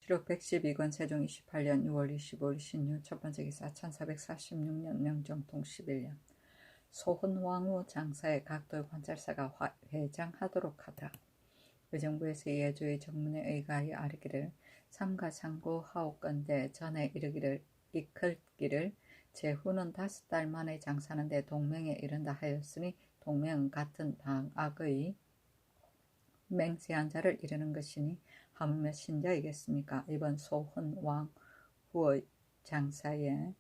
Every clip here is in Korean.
기록 112권 세종 28년 6월 25일 신유 첫번째 기사 1446년 명정통 11년 소훈왕후 장사의 각도 관찰사가 회장하도록 하다. 의정부에서 예조의 정문에 의가하여 아뢰기를 삼가상고하옵건대 전에 이르기를 이끌기를 제후는 5달 만에 장사하는데 동맹에 이른다 하였으니 동맹은 같은 방악의 맹세한 자를 이르는 것이니 하물며 신자이겠습니까? 이번 소훈 왕후의 장사에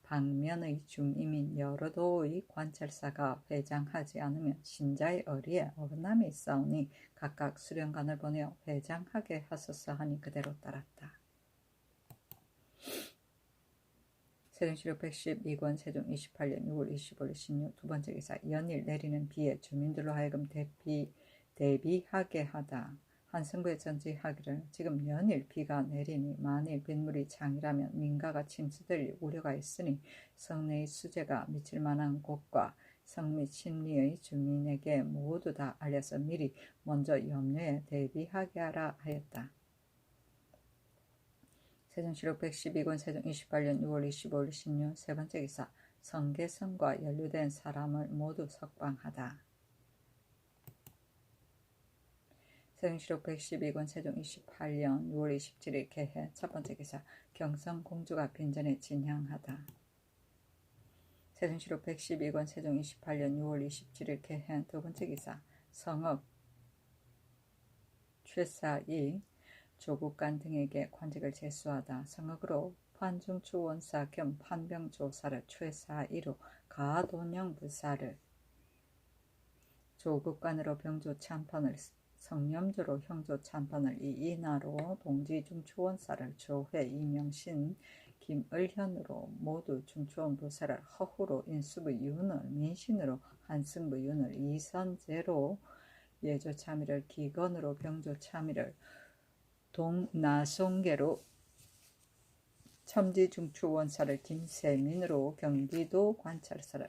방면의 중임인 여러 도의 관찰사가 회장하지 않으면 신자의 의리에 어긋남이 있사오니 각각 수령관을 보내어 회장하게 하소서 하니 그대로 따랐다. 세종시록 112권 세종 28년 6월 25일 신유 두번째 기사 연일 내리는 비에 주민들로 하여금 대비하게 하다. 한승부에 전지하기를 지금 연일 비가 내리니 만일 빗물이 장이라면 민가가 침수될 우려가 있으니 성내의 수재가 미칠 만한 곳과 성 및 심리의 주민에게 모두 다 알려서 미리 먼저 염려에 대비하게 하라 하였다. 세종시록 112권 세종 28년 6월 25일 신유 세번째 기사 성계성과 연루된 사람을 모두 석방하다. 세종시록 112권 세종 28년 6월 27일 개해 첫번째 기사 경성공주가 빈전에 진향하다. 세종시록 112권 세종 28년 6월 27일 개해 두번째 기사 성읍 최사이 조국관 등에게 관직을 제수하다. 성읍으로 판중추원사 겸 판병조사를 최사이로 가도령부사를 조국관으로 병조참판을 성념조로 형조참판을 이인하로 동지중추원사를 조회 이명신 김을현으로 모두 중추원부사를 허후로 인수부 윤을 민신으로 한승부 윤을 이선제로 예조참의를 기건으로 병조참의를 동나송계로 첨지중추원사를 김세민으로 경기도 관찰사를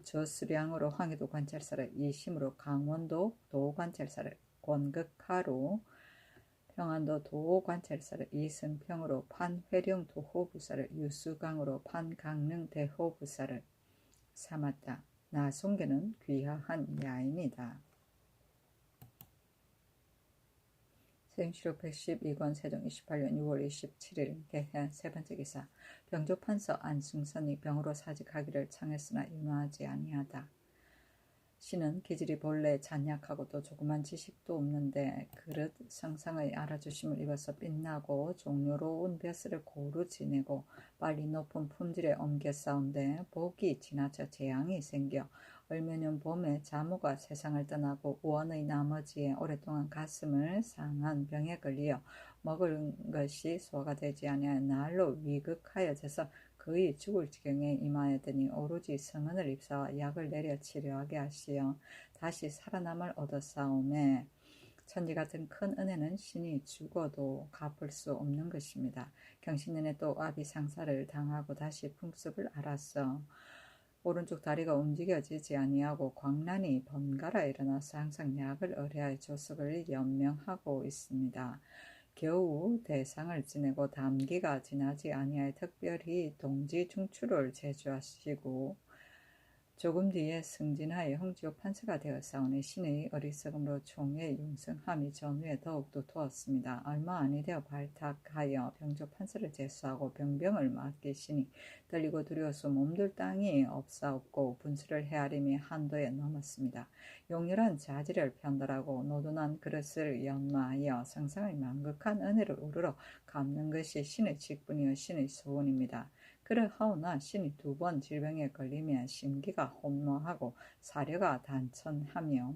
저수량으로 황해도 관찰사를 이심으로 강원도 도관찰사를 권극하로 평안도 도관찰사를 이승평으로 판회령 도호부사를 유수강으로 판강릉 대호부사를 삼았다. 나송계는 귀하한 야인이다. 세종시록 112권 세종 28년 6월 27일 개해 세번째 기사 병조판서 안승선이 병으로 사직하기를 청했으나 윤화하지 아니하다. 신은 기질이 본래 잔약하고 또 조그만 지식도 없는데 그릇 성상의 알아주심을 입어서 빛나고 종료로운 벼슬을 고루 지내고 빨리 높은 품질에 옮겨 싸운데 복이 지나쳐 재앙이 생겨 얼매년 봄에 자모가 세상을 떠나고 우원의 나머지에 오랫동안 가슴을 상한 병에 걸리어 먹을 것이 소화가 되지 아니하여 날로 위극하여져서 거의 죽을 지경에 임하였더니 오로지 성은을 입사와 약을 내려 치료하게 하시어 다시 살아남을 얻었사오매 천지같은 큰 은혜는 신이 죽어도 갚을 수 없는 것입니다. 경신년에 또 아비상사를 당하고 다시 풍습을 알았어 오른쪽 다리가 움직여지지 아니하고 광란이 번갈아 일어나서 항상 약을 의뢰하여 조석을 연명하고 있습니다. 겨우 대상을 지내고 담기가 지나지 아니하여 특별히 동지중추를 제주하시고 조금 뒤에 승진하여 형지호 판사가 되었사오니 신의 어리석음으로 총의 융성함이 전후에 더욱도 도었습니다. 얼마 아니되어 발탁하여 병조 판사를 제수하고 병병을 맡기시니 떨리고 두려워서 몸둘 땅이 없사옵고 분수를 헤아림이 한도에 넘었습니다. 용렬한 자질을 편달하고 노둔한 그릇을 연마하여 상상의 만극한 은혜를 우러러 갚는 것이 신의 직분이요 신의 소원입니다. 그러하오나 신이 2번 질병에 걸리며 심기가 혼모하고 사려가 단천하며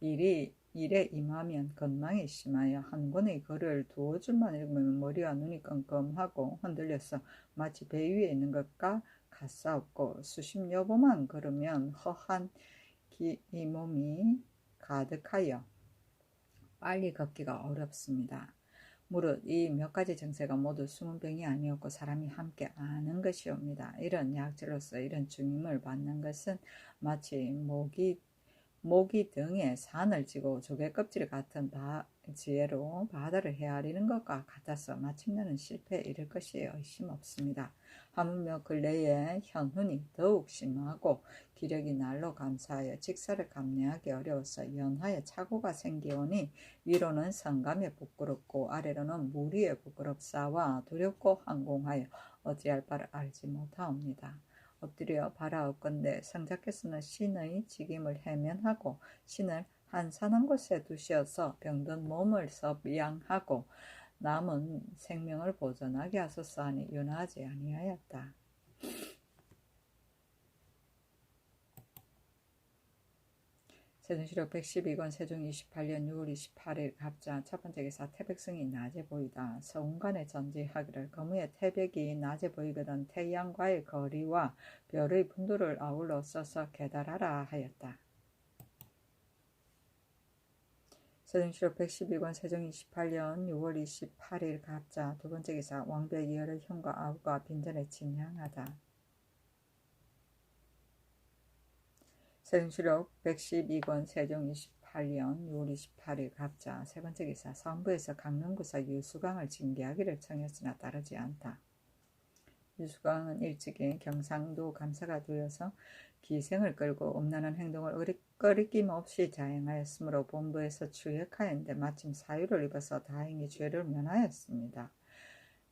일에 임하면 건망이 심하여 한 권의 글을 2줄만 읽으면 머리와 눈이 껌껌하고 흔들려서 마치 배 위에 있는 것과 같사옵고 수십 여보만 걸으면 허한 이 몸이 가득하여 빨리 걷기가 어렵습니다. 무릇 이 몇 가지 증세가 모두 숨은 병이 아니었고 사람이 함께 아는 것이옵니다. 이런 약질로서 이런 중임을 받는 것은 마치 모기 등에 산을 지고 조개 껍질 같은 지혜로 바다를 헤아리는 것과 같아서 마침내는 실패에 이를 것이 의심 없습니다. 하물며 근래에 현훈이 더욱 심하고 기력이 날로 감소하여 직사를 감내하기 어려워서 연하에 착오가 생기오니 위로는 성감에 부끄럽고 아래로는 무리에 부끄럽사와 두렵고 항공하여 어찌할 바를 알지 못하옵니다. 엎드려 바라옵건대 성자께서는 신의 직임을 해면하고 신을 한산한 곳에 두시어서 병든 몸을 섭양하고 남은 생명을 보존하게 하소서 하니 윤하지 아니하였다. 세종시록 112권 세종 28년 6월 28일 갑자 첫번째 기사 태백성이 낮에 보이다. 서운간에 전지하기를 거무의 태백이 낮에 보이거든 태양과의 거리와 별의 분도를 아울러 써서 깨달아라 하였다. 세종시록 112권 세종 28년 6월 28일 갑자 두번째 기사 왕배 이열의 형과 아우가 빈전에 침향하다. 세종시록 112권 세종 28년 6월 28일 갑자 세번째 기사 성부에서 강릉구사 유수강을 징계하기를 청했으나 따르지 않다. 유수강은 일찍이 경상도 감사가 되어서 기생을 끌고 음란한 행동을 거리낌 없이 자행하였으므로 본부에서 추역하였는데 마침 사유를 입어서 다행히 죄를 면하였습니다.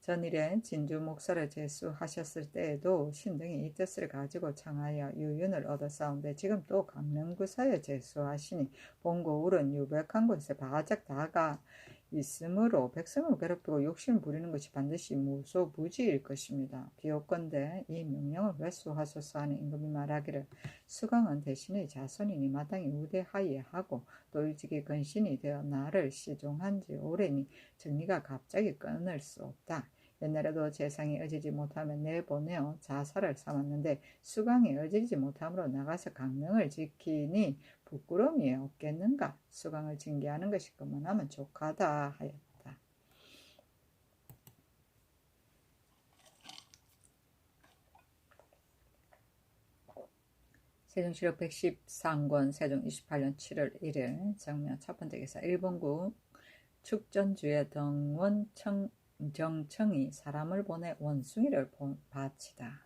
전일에 진주 목사를 제수하셨을 때에도 신등이 이 뜻을 가지고 청하여 유윤을 얻었사온데 지금 또 강릉구사에 제수하시니 본고울은 유백한 곳에 바짝 다가 있으므로 백성을 괴롭히고 욕심을 부리는 것이 반드시 무소부지일 것입니다. 비옵건대 이 명령을 회수하소서 하는 임금이 말하기를 수강은 대신의 자손이니 마땅히 우대하에 하고 또 일찍이 근신이 되어 나를 시종한 지 오래니 정리가 갑자기 끊을 수 없다. 옛날에도 재상이 어지지 못하면 내보내어 자살을 삼았는데 수강이 어지지 못함으로 나가서 강릉을 지키니 부끄러움이 없겠는가. 수강을 징계하는 것이 그만하면 족하다 하였다. 세종시록 113권 세종 28년 7월 1일 정면 첫번째 기사 일본국 축전주의 정청이 사람을 보내 원숭이를 바치다.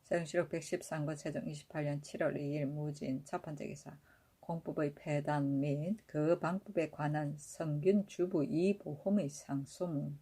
세종시록 113권 세종 28년 7월 2일 무진 첫번째 기사 공법의 폐단 및 그 방법에 관한 성균 주부 이보험의 상소문.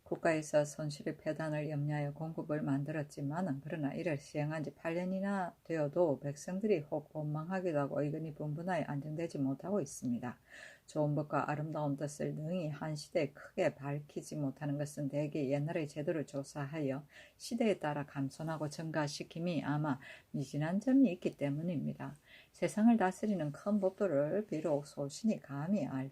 국가에서 손실의 폐단을 염려하여 공법을 만들었지만 그러나 이를 시행한 지 8년이나 되어도 백성들이 혹 원망하기도 하고 의견이 분분하여 안정되지 못하고 있습니다. 좋은 법과 아름다운 뜻을 능히 한 시대에 크게 밝히지 못하는 것은 대개 옛날의 제도를 조사하여 시대에 따라 감손하고 증가시킴이 아마 미진한 점이 있기 때문입니다. 세상을 다스리는 큰 법도를 비록 소신이 감히 알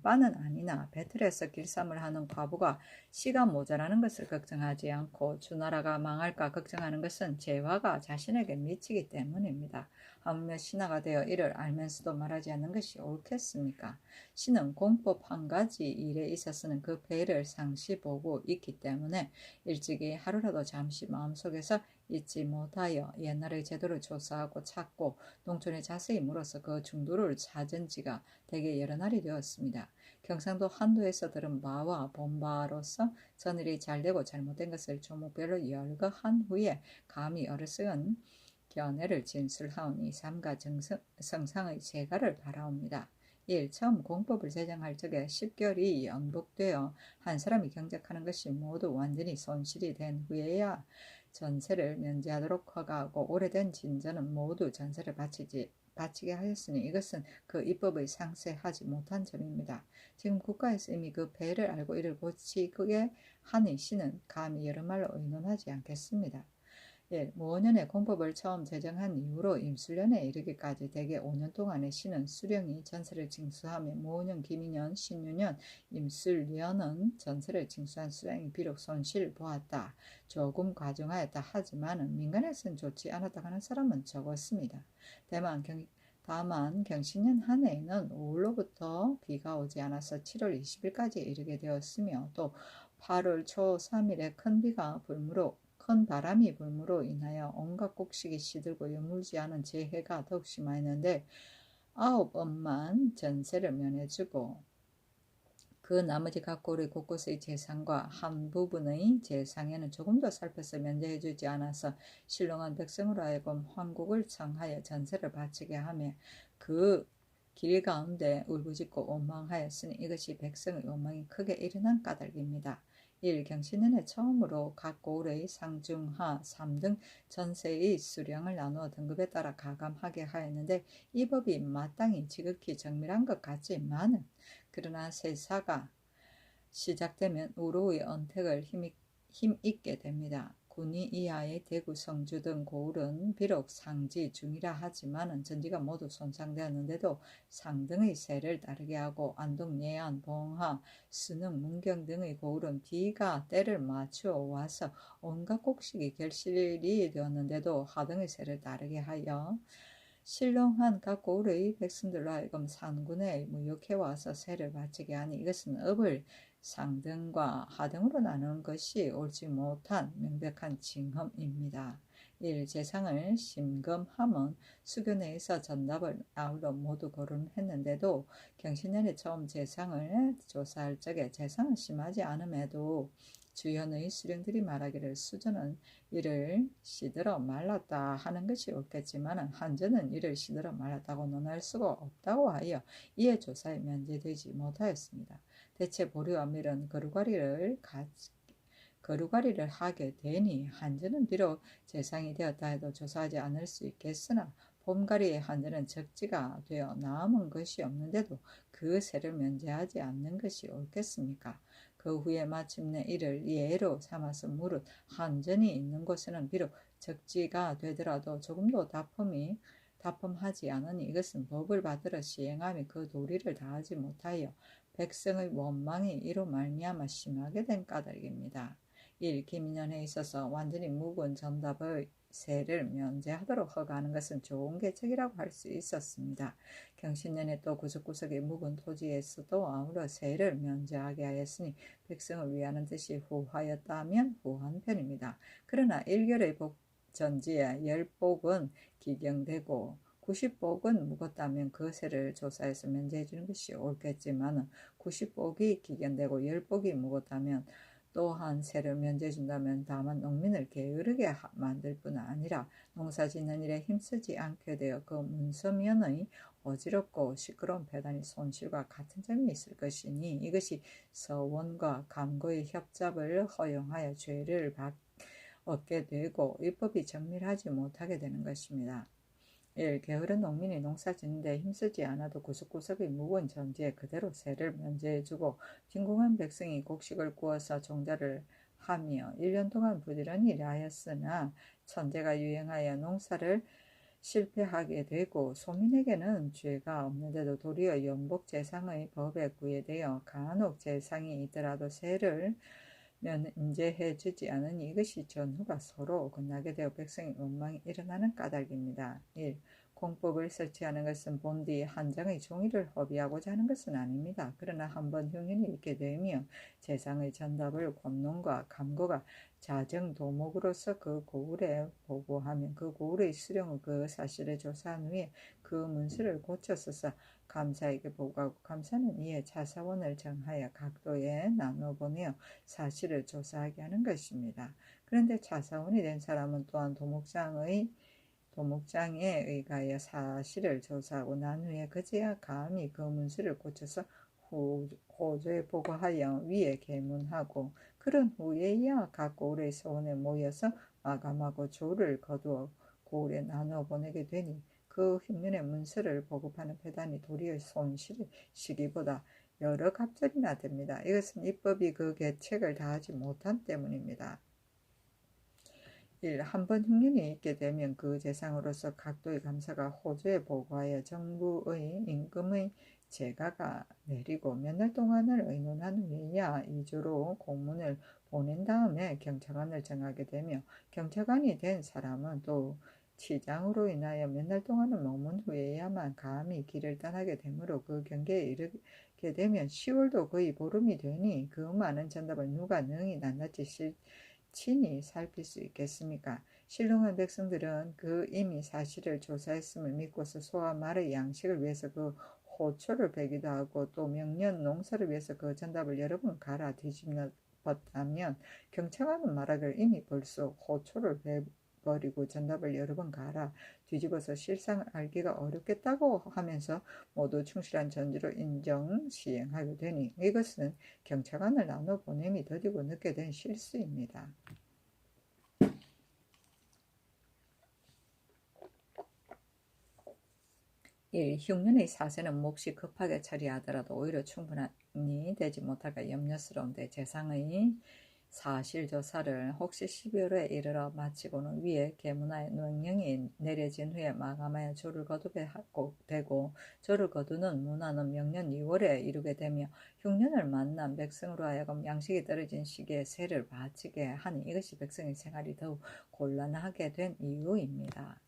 바는 아니나 배틀에서 길쌈을 하는 과부가 시간 모자라는 것을 걱정하지 않고 주나라가 망할까 걱정하는 것은 재화가 자신에게 미치기 때문입니다. 하물며 신하가 되어 이를 알면서도 말하지 않는 것이 옳겠습니까? 신은 공법 한 가지 일에 있어서는 그 폐를 상시 보고 있기 때문에 일찍이 하루라도 잠시 마음속에서 잊지 못하여 옛날의 제도를 조사하고 찾고 농촌에 자세히 물어서 그 중도를 찾은 지가 대개 여러 날이 되었습니다. 경상도 한도에서 들은 바와 본바로서 전일이 잘되고 잘못된 것을 조목별로 열거한 후에 감히 어르스은 견해를 진술하오니 삼가 성상의 제가를 바라옵니다. 1. 처음 공법을 제정할 적에 10개월이 연복되어 한 사람이 경작하는 것이 모두 완전히 손실이 된 후에야 전세를 면제하도록 허가하고 오래된 진전은 모두 전세를 바치게 하였으니 이것은 그 입법의 상세하지 못한 점입니다. 지금 국가에서 이미 그 폐를 알고 이를 고치게 하니 신은 감히 여러 말로 의논하지 않겠습니다. 1. 무오년에 공법을 처음 제정한 이후로 임술년에 이르기까지 대개 5년 동안의 신은 수령이 전세를 징수하며 무오년, 기미년, 신유년, 임술년은 전세를 징수한 수령이 비록 손실 보았다, 조금 과중하였다 하지만 민간에서는 좋지 않았다 하는 사람은 적었습니다. 다만 경신년 한 해에는 5월로부터 비가 오지 않아서 7월 20일까지 이르게 되었으며 또 8월 초 3일에 큰 비가 불므로 큰 바람이 불므로 인하여 온갖 곡식이 시들고 여물지 않은 재해가 더욱 심하였는데 9번만 전세를 면해주고 그 나머지 각 고을의 곳곳의 재상과 한 부분의 재상에는 조금도 살펴서 면제해주지 않아서 신령한 백성으로 하여금 황국을 청하여 전세를 바치게 하며 그 길 가운데 울부짖고 원망하였으니 이것이 백성의 원망이 크게 일어난 까닭입니다. 1. 경신년에 처음으로 각 고을의 상중하 3등 전세의 수령을 나누어 등급에 따라 가감하게 하였는데 이 법이 마땅히 지극히 정밀한 것 같지만은 그러나 세사가 시작되면 우로의 언택을 힘있게 됩니다. 군위 이하의 대구, 성주 등 고을은 비록 상지 중이라 하지만 전지가 모두 손상되었는데도 상등의 세를 따르게 하고 안동, 예안, 봉하, 순흥, 문경 등의 고을은 비가 때를 맞추어 와서 온갖 곡식이 결실이 되었는데도 하등의 세를 따르게 하여 신령한 각 고을의 백성들로 하여금 산군에 무역해 와서 세를 바치게 하니 이것은 업을 상등과 하등으로 나누는 것이 옳지 못한 명백한 징험입니다. 1. 재상을 심금함은 수교 내에서 전답을 아울러 모두 거론했는데도 경신년에 처음 재상을 조사할 적에 재상은 심하지 않음에도 주현의 수령들이 말하기를 수저는 이를 시들어 말랐다 하는 것이 옳겠지만 한전은 이를 시들어 말랐다고 논할 수가 없다고 하여 이에 조사에 면제되지 못하였습니다. 대체 보리와 밀은 거루가리를 하게 되니 한전은 비록 재상이 되었다 해도 조사하지 않을 수 있겠으나 봄가리의 한전은 적지가 되어 남은 것이 없는데도 그 세를 면제하지 않는 것이 옳겠습니까? 그 후에 마침내 이를 예로 삼아서 무릇 한전이 있는 곳에는 비록 적지가 되더라도 조금도 다품하지 않으니 이것은 법을 받들어 시행함이 그 도리를 다하지 못하여 백성의 원망이 이로 말미암아 심하게 된 까닭입니다. 1. 기민년에 있어서 완전히 묵은 전답의 세를 면제하도록 허가하는 것은 좋은 계책이라고 할 수 있었습니다. 경신년에 또 구석구석의 묵은 토지에서도 아울러 세를 면제하게 하였으니 백성을 위하는 뜻이 후하였다면 후한 편입니다. 그러나 1결의 전지에 10복은 기경되고 90복은 묵었다면 그 세를 조사해서 면제해 주는 것이 옳겠지만 90복이 기견되고 10복이 묵었다면 또한 세를 면제해 준다면 다만 농민을 게으르게 만들 뿐 아니라 농사 짓는 일에 힘쓰지 않게 되어 그 문서면의 어지럽고 시끄러운 배단이 손실과 같은 점이 있을 것이니 이것이 서원과 감고의 협잡을 허용하여 죄를 얻게 되고 율법이 정밀하지 못하게 되는 것입니다. 1. 게으른 농민이 농사 짓는데 힘쓰지 않아도 구석구석의 묵은 전지에 그대로 세를 면제해주고 빈궁한 백성이 곡식을 구워서 종자를 하며 1년 동안 부지런히 일하였으나 천재가 유행하여 농사를 실패하게 되고 소민에게는 죄가 없는데도 도리어 연복재상의 법에 구애되어 간혹 재상이 있더라도 세를 면제해 주지 않으니 이것이 전후가 서로 끝나게 되어 백성의 원망이 일어나는 까닭입니다. 1. 공법을 설치하는 것은 본디 한정의 종의를 허비하고자 하는 것은 아닙니다. 그러나 한번 흉인이 있게 되면 재상의 전답을 권론과 감고가 자정도목으로서 그 고을에 보고하면 그 고을의 수령은 그 사실을 조사한 후에 그 문서를 고쳐서서 감사에게 보고하고 감사는 이에 자사원을 정하여 각도에 나눠 보내어 사실을 조사하게 하는 것입니다. 그런데 자사원이 된 사람은 또한 도목장에 의하여 사실을 조사하고 난 후에 그제야 감히 그 문서를 고쳐서 호조에 보고하여 위에 계문하고 그런 후에야 각 고을의 서원에 모여서 마감하고 조를 거두어 고을에 나누어 보내게 되니 그 흉년의 문서를 보급하는 배단이 도리어 손실의 시기보다 여러 갑절이나 됩니다. 이것은 입법이 그 계책을 다하지 못한 때문입니다. 1. 한번 흉년이 있게 되면 그 재상으로서 각도의 감사가 호조에 보고하여 정부의 임금의 재가가 내리고 몇 날 동안을 의논한 후에야 이조로 공문을 보낸 다음에 경차관을 정하게 되며 경차관이 된 사람은 또 치장으로 인하여 몇 날 동안을 머문 후에야만 감히 길을 떠나게 되므로 그 경계에 이르게 되면 10월도 거의 보름이 되니 그 많은 전답을 누가 능히 낱낱이 친히 살필 수 있겠습니까? 신령한 백성들은 그 이미 사실을 조사했음을 믿고서 소와 말의 양식을 위해서 그 호초를 베기도 하고 또 명년 농사를 위해서 그 전답을 여러 번 갈아 뒤집었다면 경청하는 말하기를 이미 벌써 호초를 베버리고 전답을 여러 번 갈아 뒤집어서 실상을 알기가 어렵겠다고 하면서 모두 충실한 전지로 인정 시행하게 되니 이것은 경찰관을 나눠 보냄이 더디고 늦게 된 실수입니다. 1. 흉년의 사세는 몹시 급하게 처리하더라도 오히려 충분히 되지 못할까 염려스러운데 재상의 사실조사를 혹시 12월에 이르러 마치고는 위에 계문하에 명령이 내려진 후에 마감하여 조를 거두게 되고 조를 거두는 문화는 명년 2월에 이루게 되며 흉년을 만난 백성으로 하여금 양식이 떨어진 시기에 세를 바치게 하니 이것이 백성의 생활이 더욱 곤란하게 된 이유입니다.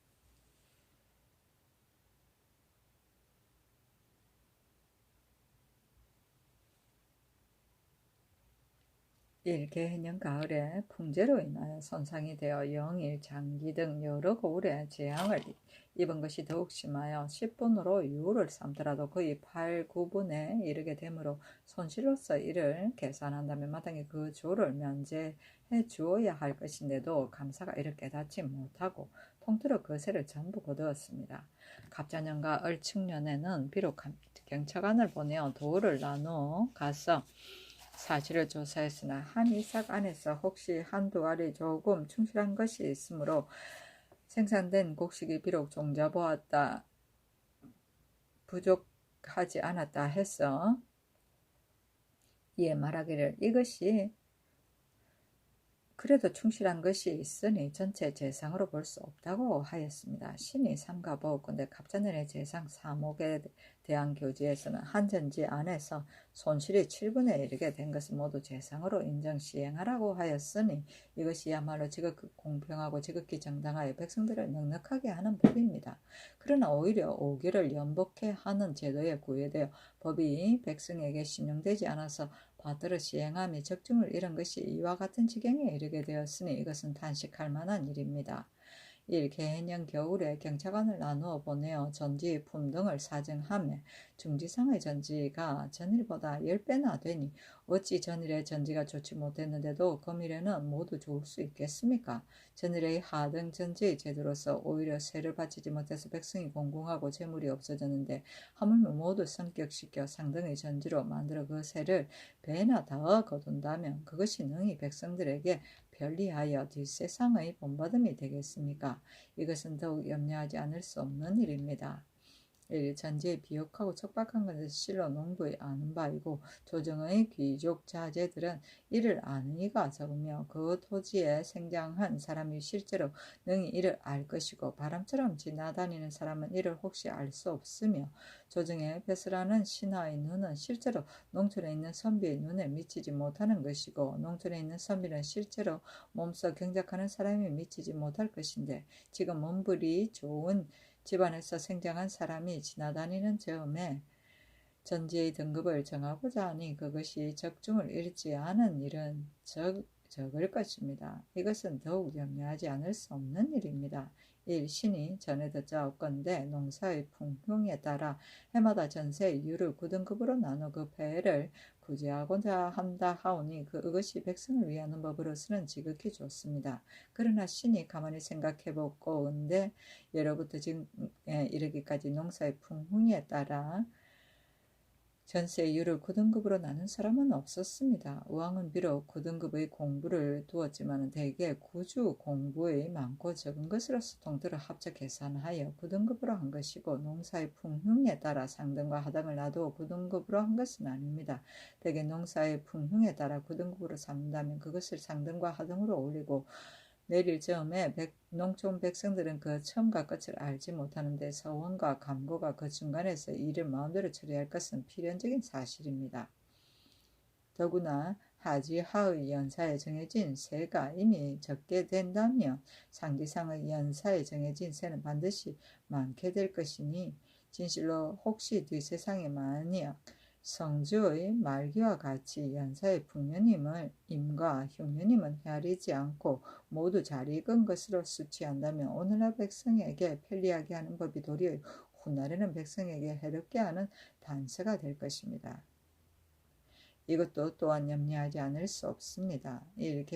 1. 개해년 가을에 풍재로 인하여 손상이 되어 영일, 장기 등 여러 고울의 재앙을 입은 것이 더욱 심하여 10분으로 유를 삼더라도 거의 8, 9분에 이르게 되므로 손실로서 이를 계산한다면 마땅히 그 조를 면제해 주어야 할 것인데도 감사가 이를 깨닫지 못하고 통틀어 그 세를 전부 거두었습니다. 갑자년과 을측년에는 비록 경찰관을 보내어 도를 나누어 가서 사실을 조사했으나 한 이삭 안에서 혹시 한두 알이 조금 충실한 것이 있으므로 생산된 곡식이 비록 종잡아왔다 부족하지 않았다 해서 이에 말하기를 이것이 그래도 충실한 것이 있으니 전체 재상으로 볼 수 없다고 하였습니다. 신이 삼가 보건대 갑자년의 재상 3옥에 대한 교지에서는 한 전지 안에서 손실이 7분에 이르게 된 것을 모두 재상으로 인정 시행하라고 하였으니 이것이야말로 지극히 공평하고 지극히 정당하여 백성들을 넉넉하게 하는 법입니다. 그러나 오히려 오기를 연복해 하는 제도에 구애되어 법이 백성에게 신용되지 않아서 받들어 시행함이 적중을 잃은 것이 이와 같은 지경에 이르게 되었으니 이것은 탄식할 만한 일입니다. 1. 개해년 겨울에 경차관을 나누어 보내어 전지의 품 등을 사정하매 중지상의 전지가 전일보다 10배나 되니 어찌 전일의 전지가 좋지 못했는데도 금일에는 모두 좋을 수 있겠습니까? 전일의 하등 전지의 제도로서 오히려 세를 바치지 못해서 백성이 공공하고 재물이 없어졌는데 하물며 모두 성격시켜 상등의 전지로 만들어 그 세를 배나 더 거둔다면 그것이 능히 백성들에게 편리하여 뒷세상의 본받음이 되겠습니까? 이것은 더욱 염려하지 않을 수 없는 일입니다. 전지에 비옥하고 척박한 것은 실로 농부의 아는 바이고 조정의 귀족 자제들은 이를 아는 이가 적으며 그 토지에 생장한 사람이 실제로 능히 이를 알 것이고 바람처럼 지나다니는 사람은 이를 혹시 알 수 없으며 조정의 베스라는 신하의 눈은 실제로 농촌에 있는 선비의 눈에 미치지 못하는 것이고 농촌에 있는 선비는 실제로 몸소 경작하는 사람이 미치지 못할 것인데 지금 몸부리 좋은 집안에서 생장한 사람이 지나다니는 즈음에 전지의 등급을 정하고자 하니 그것이 적중을 잃지 않은 일은 적을 것입니다. 이것은 더욱 염려하지 않을 수 없는 일입니다. 1. 신이 전에 듣자옵건대 농사의 풍흉에 따라 해마다 전세의 유를 9등급으로 나누어 그 폐해를 구제하고자 한다 하오니 그것이 백성을 위하는 법으로서는 지극히 좋습니다. 그러나 신이 가만히 생각해보건대 예로부터 지금에 이르기까지 농사의 풍흉에 따라 전세율을 9등급으로 나눈 사람은 없었습니다. 왕은 비록 9등급의 공부를 두었지만 대개 구주 공부의 많고 적은 것으로서 통틀어 합쳐 계산하여 9등급으로 한 것이고 농사의 풍흉에 따라 상등과 하등을 놔두어 9등급으로 한 것은 아닙니다. 대개 농사의 풍흉에 따라 9등급으로 삼는다면 그것을 상등과 하등으로 올리고 내릴 즈음에 농촌 백성들은 그 처음과 끝을 알지 못하는데 서원과 감고가 그 중간에서 일을 마음대로 처리할 것은 필연적인 사실입니다. 더구나 하지하의 연사에 정해진 세가 이미 적게 된다면 상지상의 연사에 정해진 세는 반드시 많게 될 것이니 진실로 혹시 뒷세상에 만약 성주의 말기와 같이 연사의 풍년임을 임과 흉년임은 헤아리지 않고 모두 잘 익은 것으로 수치한다면 오늘날 백성에게 편리하게 하는 법이 도리어 훗날에는 백성에게 해롭게 하는 단서가 될 것입니다. 이것도 또한 염려하지 않을 수 없습니다. 1.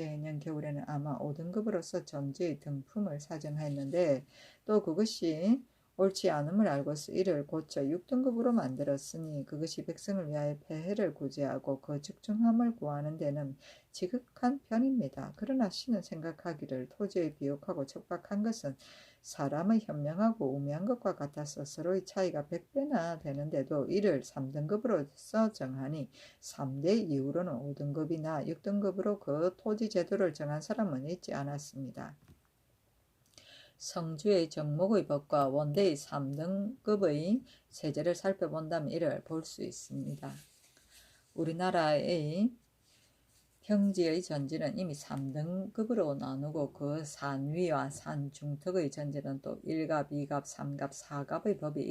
겨울에는 아마 5등급으로서 전지의 등품을 사정하였는데 또 그것이 옳지 않음을 알고서 이를 고쳐 6등급으로 만들었으니 그것이 백성을 위하여 폐해를 구제하고 그 적중함을 구하는 데는 지극한 편입니다. 그러나 신은 생각하기를 토지의 비옥하고 척박한 것은 사람의 현명하고 우매한 것과 같아서 서로의 차이가 100배나 되는데도 이를 3등급으로서 정하니 3대 이후로는 5등급이나 6등급으로 그 토지 제도를 정한 사람은 있지 않았습니다. 성주의 정목의 법과 원대의 3등급의 세제를 살펴본다면 이를 볼 수 있습니다. 우리나라의 평지의 전지는 이미 3등급으로 나누고 그 산위와 산중턱의 전지는 또 1갑, 2갑, 3갑, 4갑의 법이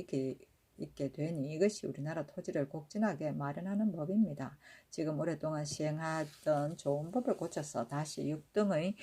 있게 되니 이것이 우리나라 토지를 곡진하게 마련하는 법입니다. 지금 오랫동안 시행하던 좋은 법을 고쳐서 다시 6등의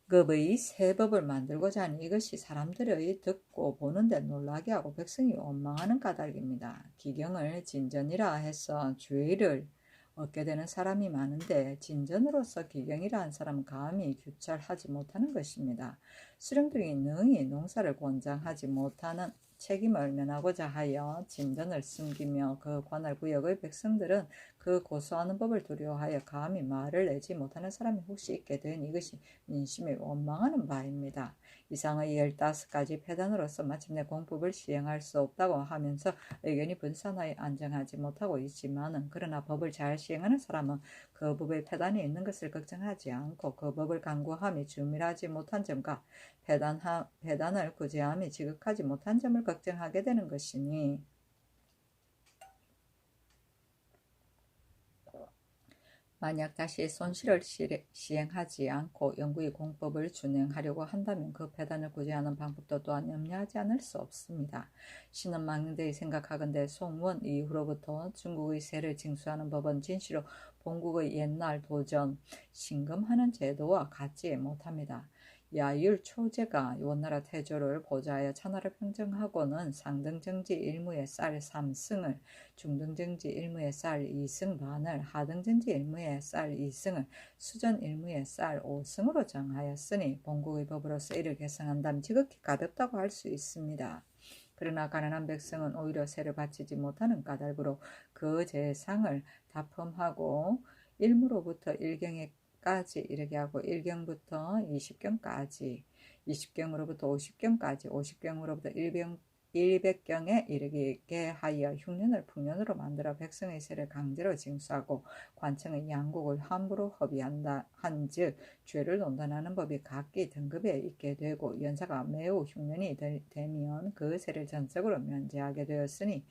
급의 새 법을 만들고자 하니 이것이 사람들의 듣고 보는데 놀라게 하고 백성이 원망하는 까닭입니다. 기경을 진전이라 해서 죄를 얻게 되는 사람이 많은데 진전으로서 기경이라 한 사람은 감히 규찰하지 못하는 것입니다. 수령들이 능히 농사를 권장하지 못하는 책임을 면하고자 하여 진전을 숨기며 그 관할 구역의 백성들은 그 고소하는 법을 두려워하여 감히 말을 내지 못하는 사람이 혹시 있게 되니 이것이 민심이 원망하는 바입니다. 이상의 15가지 폐단으로서 마침내 공법을 시행할 수 없다고 하면서 의견이 분산하여 안정하지 못하고 있지만은 그러나 법을 잘 시행하는 사람은 그 법에 폐단이 있는 것을 걱정하지 않고 그 법을 강구함이 주밀하지 못한 점과 폐단을 구제함이 지극하지 못한 점을 걱정하게 되는 것이니 만약 다시 손실을 시행하지 않고 영구히 공법을 준행하려고 한다면 그 폐단을 구제하는 방법도 또한 염려하지 않을 수 없습니다. 신은 망대히 생각하건대 송원 이후로부터 중국의 세를 징수하는 법은 진시로 본국의 옛날 도전, 신금하는 제도와 같지 못합니다. 야율 초제가 원나라 태조를 보좌하여 천하를 평정하고는 상등정지 1무에 쌀 3승을, 중등정지 1무에 쌀 2승 반을, 하등정지 1무에 쌀 2승을, 수전 1무에 쌀 5승으로 정하였으니 본국의 법으로서 이를 개성한다면 지극히 가볍다고 할 수 있습니다. 그러나 가난한 백성은 오히려 세를 바치지 못하는 까닭으로 그 재상을 다품하고 1무로부터 1경에까지 이르게 하고 1경부터 20경까지, 20경으로부터 50경까지, 50경으로부터 100경에 이르게 하여 흉년을 풍년으로 만들어 백성의 세를 강제로 징수하고 관청의 양국을 함부로 허비한다 한즉 죄를 논단하는 법이 각기 등급에 있게 되고 연사가 매우 흉년이 되면 그 세를 전적으로 면제하게 되었으니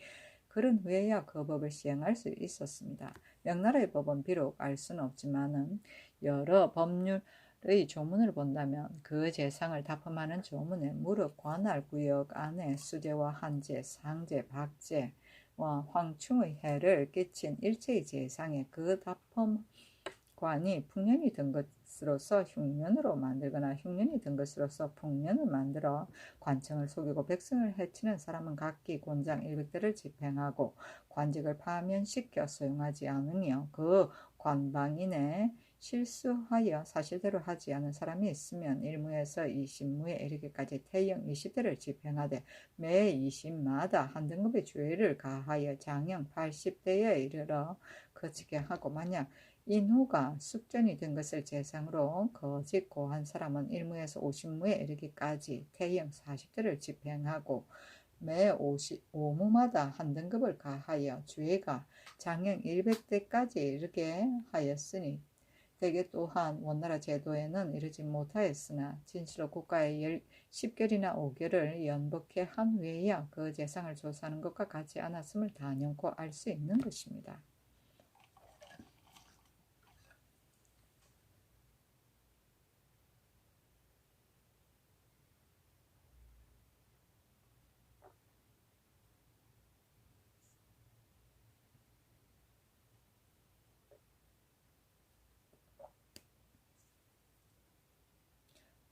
그런 후에야 그 법을 시행할 수 있었습니다. 명나라의 법은 비록 알 수는 없지만은 여러 법률의 조문을 본다면 그 재상을 다품하는 조문에 무릇 관할 구역 안에 수재와 한재, 상재, 박재와 황충의 해를 끼친 일체의 재상에 그 다품관이 풍년이 든 것으로서 흉년으로 만들거나 흉년이 든 것으로서 풍년을 만들어 관청을 속이고 백성을 해치는 사람은 각기 곤장 100대를 집행하고 관직을 파면시켜 소용하지 않으며 그 관방인에 실수하여 사실대로 하지 않은 사람이 있으면 1무에서 20무에 이르기까지 태형 20대를 집행하되 매 20마다 한 등급의 죄를 가하여 장형 80대에 이르러 거치게 하고 만약 인후가 숙전이 된 것을 재상으로 거짓 고한 사람은 1무에서 50무에 이르기까지 태형 40대를 집행하고 매 5무마다 한 등급을 가하여 죄가 장형 100대까지 이르게 하였으니 대개 또한 원나라 제도에는 이르지 못하였으나 진실로 국가의 10결이나 5결을 연복해 한 후에야 그 재상을 조사하는 것과 같지 않았음을 단연코 알 수 있는 것입니다.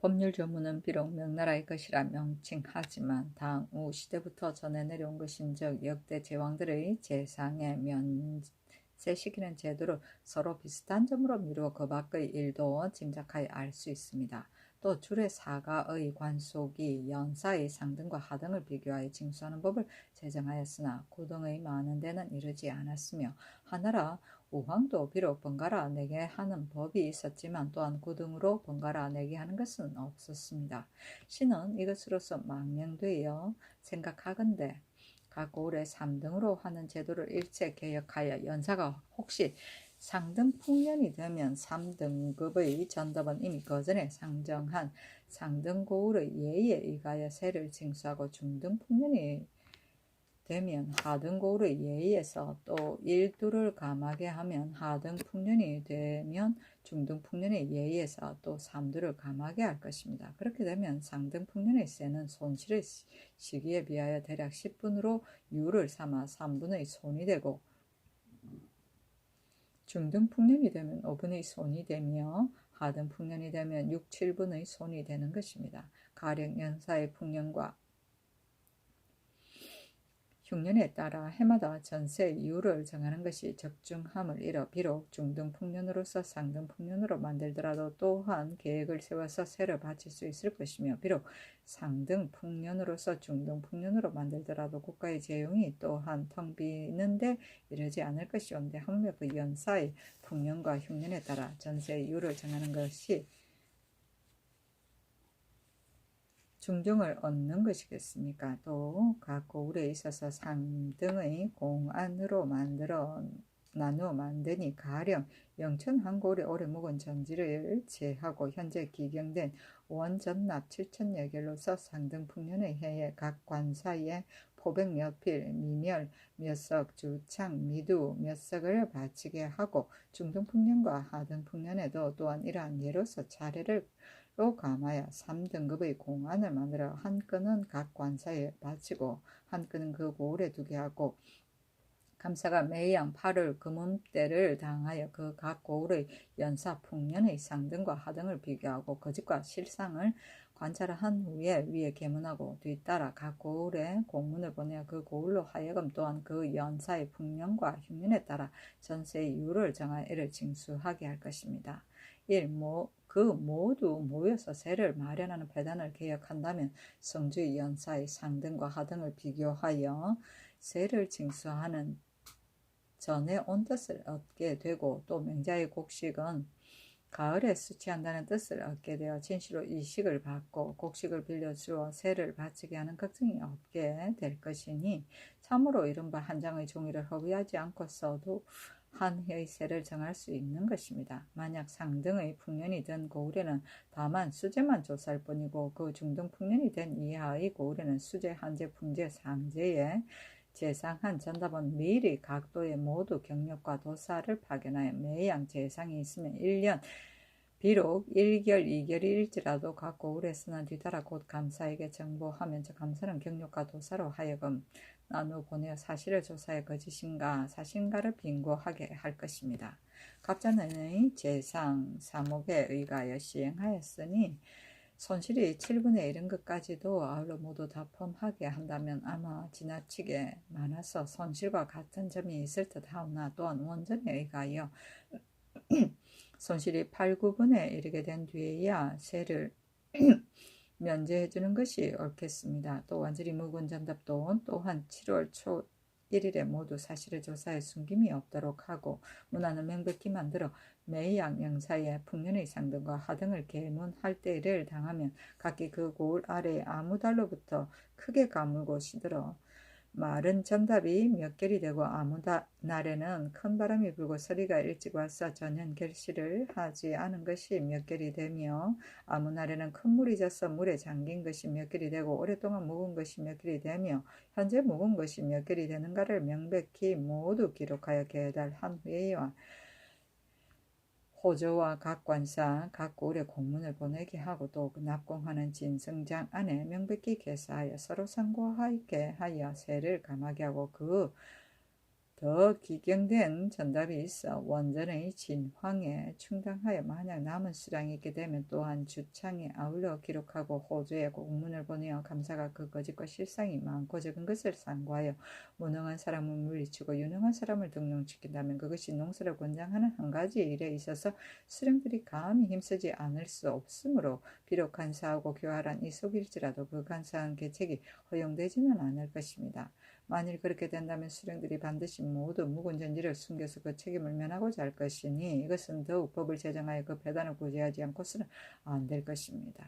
법률 조문은 비록 명나라의 것이라 명칭하지만 당우 시대부터 전해 내려온 것인즉 역대 제왕들의 제상에 면세시키는 제도를 서로 비슷한 점으로 미루어 그 밖의 일도 짐작하여 알 수 있습니다. 또 줄의 사가의 관속이 연사의 상등과 하등을 비교하여 징수하는 법을 제정하였으나 고등의 많은 데는 이르지 않았으며 하나라 우황도 비록 번갈아 내게 하는 법이 있었지만 또한 고등으로 번갈아 내게 하는 것은 없었습니다. 신은 이것으로서 망령되어 생각하건대 각 고을에 3등으로 하는 제도를 일체 개혁하여 연사가 혹시 상등 풍년이 되면 3등급의 전답은 이미 거전에 상정한 상등 고을의 예의에 의하여 세를 징수하고 중등 풍년이 되면 하등 고을의 예의에서 또 일두를 감하게 하면 하등 풍년이 되면 중등 풍년의 예의에서 또 삼두를 감하게 할 것입니다. 그렇게 되면 상등 풍년의 세는 손실의 시기에 비하여 대략 10분으로 유를 삼아 3분의 손이 되고 중등 풍년이 되면 5분의 손이 되며 하등 풍년이 되면 6, 7분의 손이 되는 것입니다. 가령 연사의 풍년과 흉년에 따라 해마다 전세 이유를 정하는 것이 적중함을 잃어 비록 중등 풍년으로서 상등 풍년으로 만들더라도 또한 계획을 세워서 세를 바칠 수 있을 것이며 비록 상등 풍년으로서 중등 풍년으로 만들더라도 국가의 재용이 또한 텅 비는데 이르지 않을 것이온데 하물며 그 연사의 풍년과 흉년에 따라 전세 이유를 정하는 것이 중종을 얻는 것이겠습니까? 또 각 고을에 있어서 상등의 공안으로 나누어 만드니 가령 영천 한 고을에 오래 묵은 전지를 제하고 현재 기경된 원전납 7천여 결로서 상등 풍년의 해에 각 관사에 포백 몇 필, 미멸 몇 석, 주창, 미두 몇 석을 바치게 하고 중등 풍년과 하등 풍년에도 또한 이러한 예로서 차례를 로 감하여 3등급의 공안을 만들어 한 건은 각 관사에 바치고 한 건은 그 고을에 두게 하고 감사가 매양 8월 금음때를 당하여 그 각 고을의 연사 풍년의 상등과 하등을 비교하고 거짓과 실상을 관찰한 후에 위에 계문하고 뒤따라 각 고을에 공문을 보내어 그 고을로 하여금 또한 그 연사의 풍년과 흉년에 따라 전세의 이유를 정하여 이를 징수하게 할 것입니다. 1. 그 모두 모여서 세를 마련하는 배단을 개혁한다면 성주의 연사의 상등과 하등을 비교하여 세를 징수하는 전에 온 뜻을 얻게 되고 또 명자의 곡식은 가을에 수치한다는 뜻을 얻게 되어 진시로 이식을 받고 곡식을 빌려주어 세를 바치게 하는 걱정이 없게 될 것이니 참으로 이른바 한 장의 종이를 허비하지 않고서도 한 해의 세를 정할 수 있는 것입니다. 만약 상등의 풍년이 된 고을에는 다만 수제만 조사할 뿐이고 그 중등 풍년이 된 이하의 고을에는 수제, 한제, 풍제, 상제에 제상한 전답은 미리 각도에 모두 경력과 도사를 파견하여 매양 제상이 있으면 1년 비록 1결, 2결일지라도 각 고을에서는 뒤따라 곧 감사에게 정보하면 저 감사는 경력과 도사로 하여금 나누어 보내어 사실을 조사해 거짓인가 사실인가를 빙고하게 할 것입니다. 갑자는 제상 사목에 의하여 시행하였으니 손실이 7분의 1인 것까지도 아울러 모두 다 포함하게 한다면 아마 지나치게 많아서 손실과 같은 점이 있을 듯하오나 또한 원전에 의하여 손실이 8, 9분에 이르게 된 뒤에야 세를 면제해주는 것이 옳겠습니다. 또 완전히 묵은 전답도 또한 7월 초 1일에 모두 사실을 조사해 숨김이 없도록 하고 문화는 명백히 만들어 매양 영사의 풍년의 상등과 하등을 계문할 때를 당하면 각기 그 고을 아래에 아무 달로부터 크게 가물고 시들어 마른 전답이 몇 결이 되고 아무 날에는 큰 바람이 불고 서리가 일찍 와서 전혀 결실을 하지 않은 것이 몇 결이 되며 아무 날에는 큰 물이 져서 물에 잠긴 것이 몇 결이 되고 오랫동안 묵은 것이 몇 결이 되며 현재 묵은 것이 몇 결이 되는가를 명백히 모두 기록하여 계달한 후에야 호조와 각 관사, 각 고을에 공문을 보내게 하고 또 납공하는 진성장 안에 명백히 계사하여 서로 상고하게 하여 세를 감하게 하고 그 더 기경된 전답이 있어 원전의 진황에 충당하여 만약 남은 수량이 있게 되면 또한 주창에 아울러 기록하고 호주에 공문을 보내어 감사가 그 거짓과 실상이 많고 적은 것을 상고하여 무능한 사람을 물리치고 유능한 사람을 등용시킨다면 그것이 농사를 권장하는 한 가지 일에 있어서 수령들이 감히 힘쓰지 않을 수 없으므로 비록 간사하고 교활한 이 속일지라도 그 간사한 계책이 허용되지는 않을 것입니다. 만일 그렇게 된다면 수령들이 반드시 모두 묵은 전지를 숨겨서 그 책임을 면하고자 할 것이니 이것은 더욱 법을 제정하여 그 배단을 구제하지 않고서는 안 될 것입니다.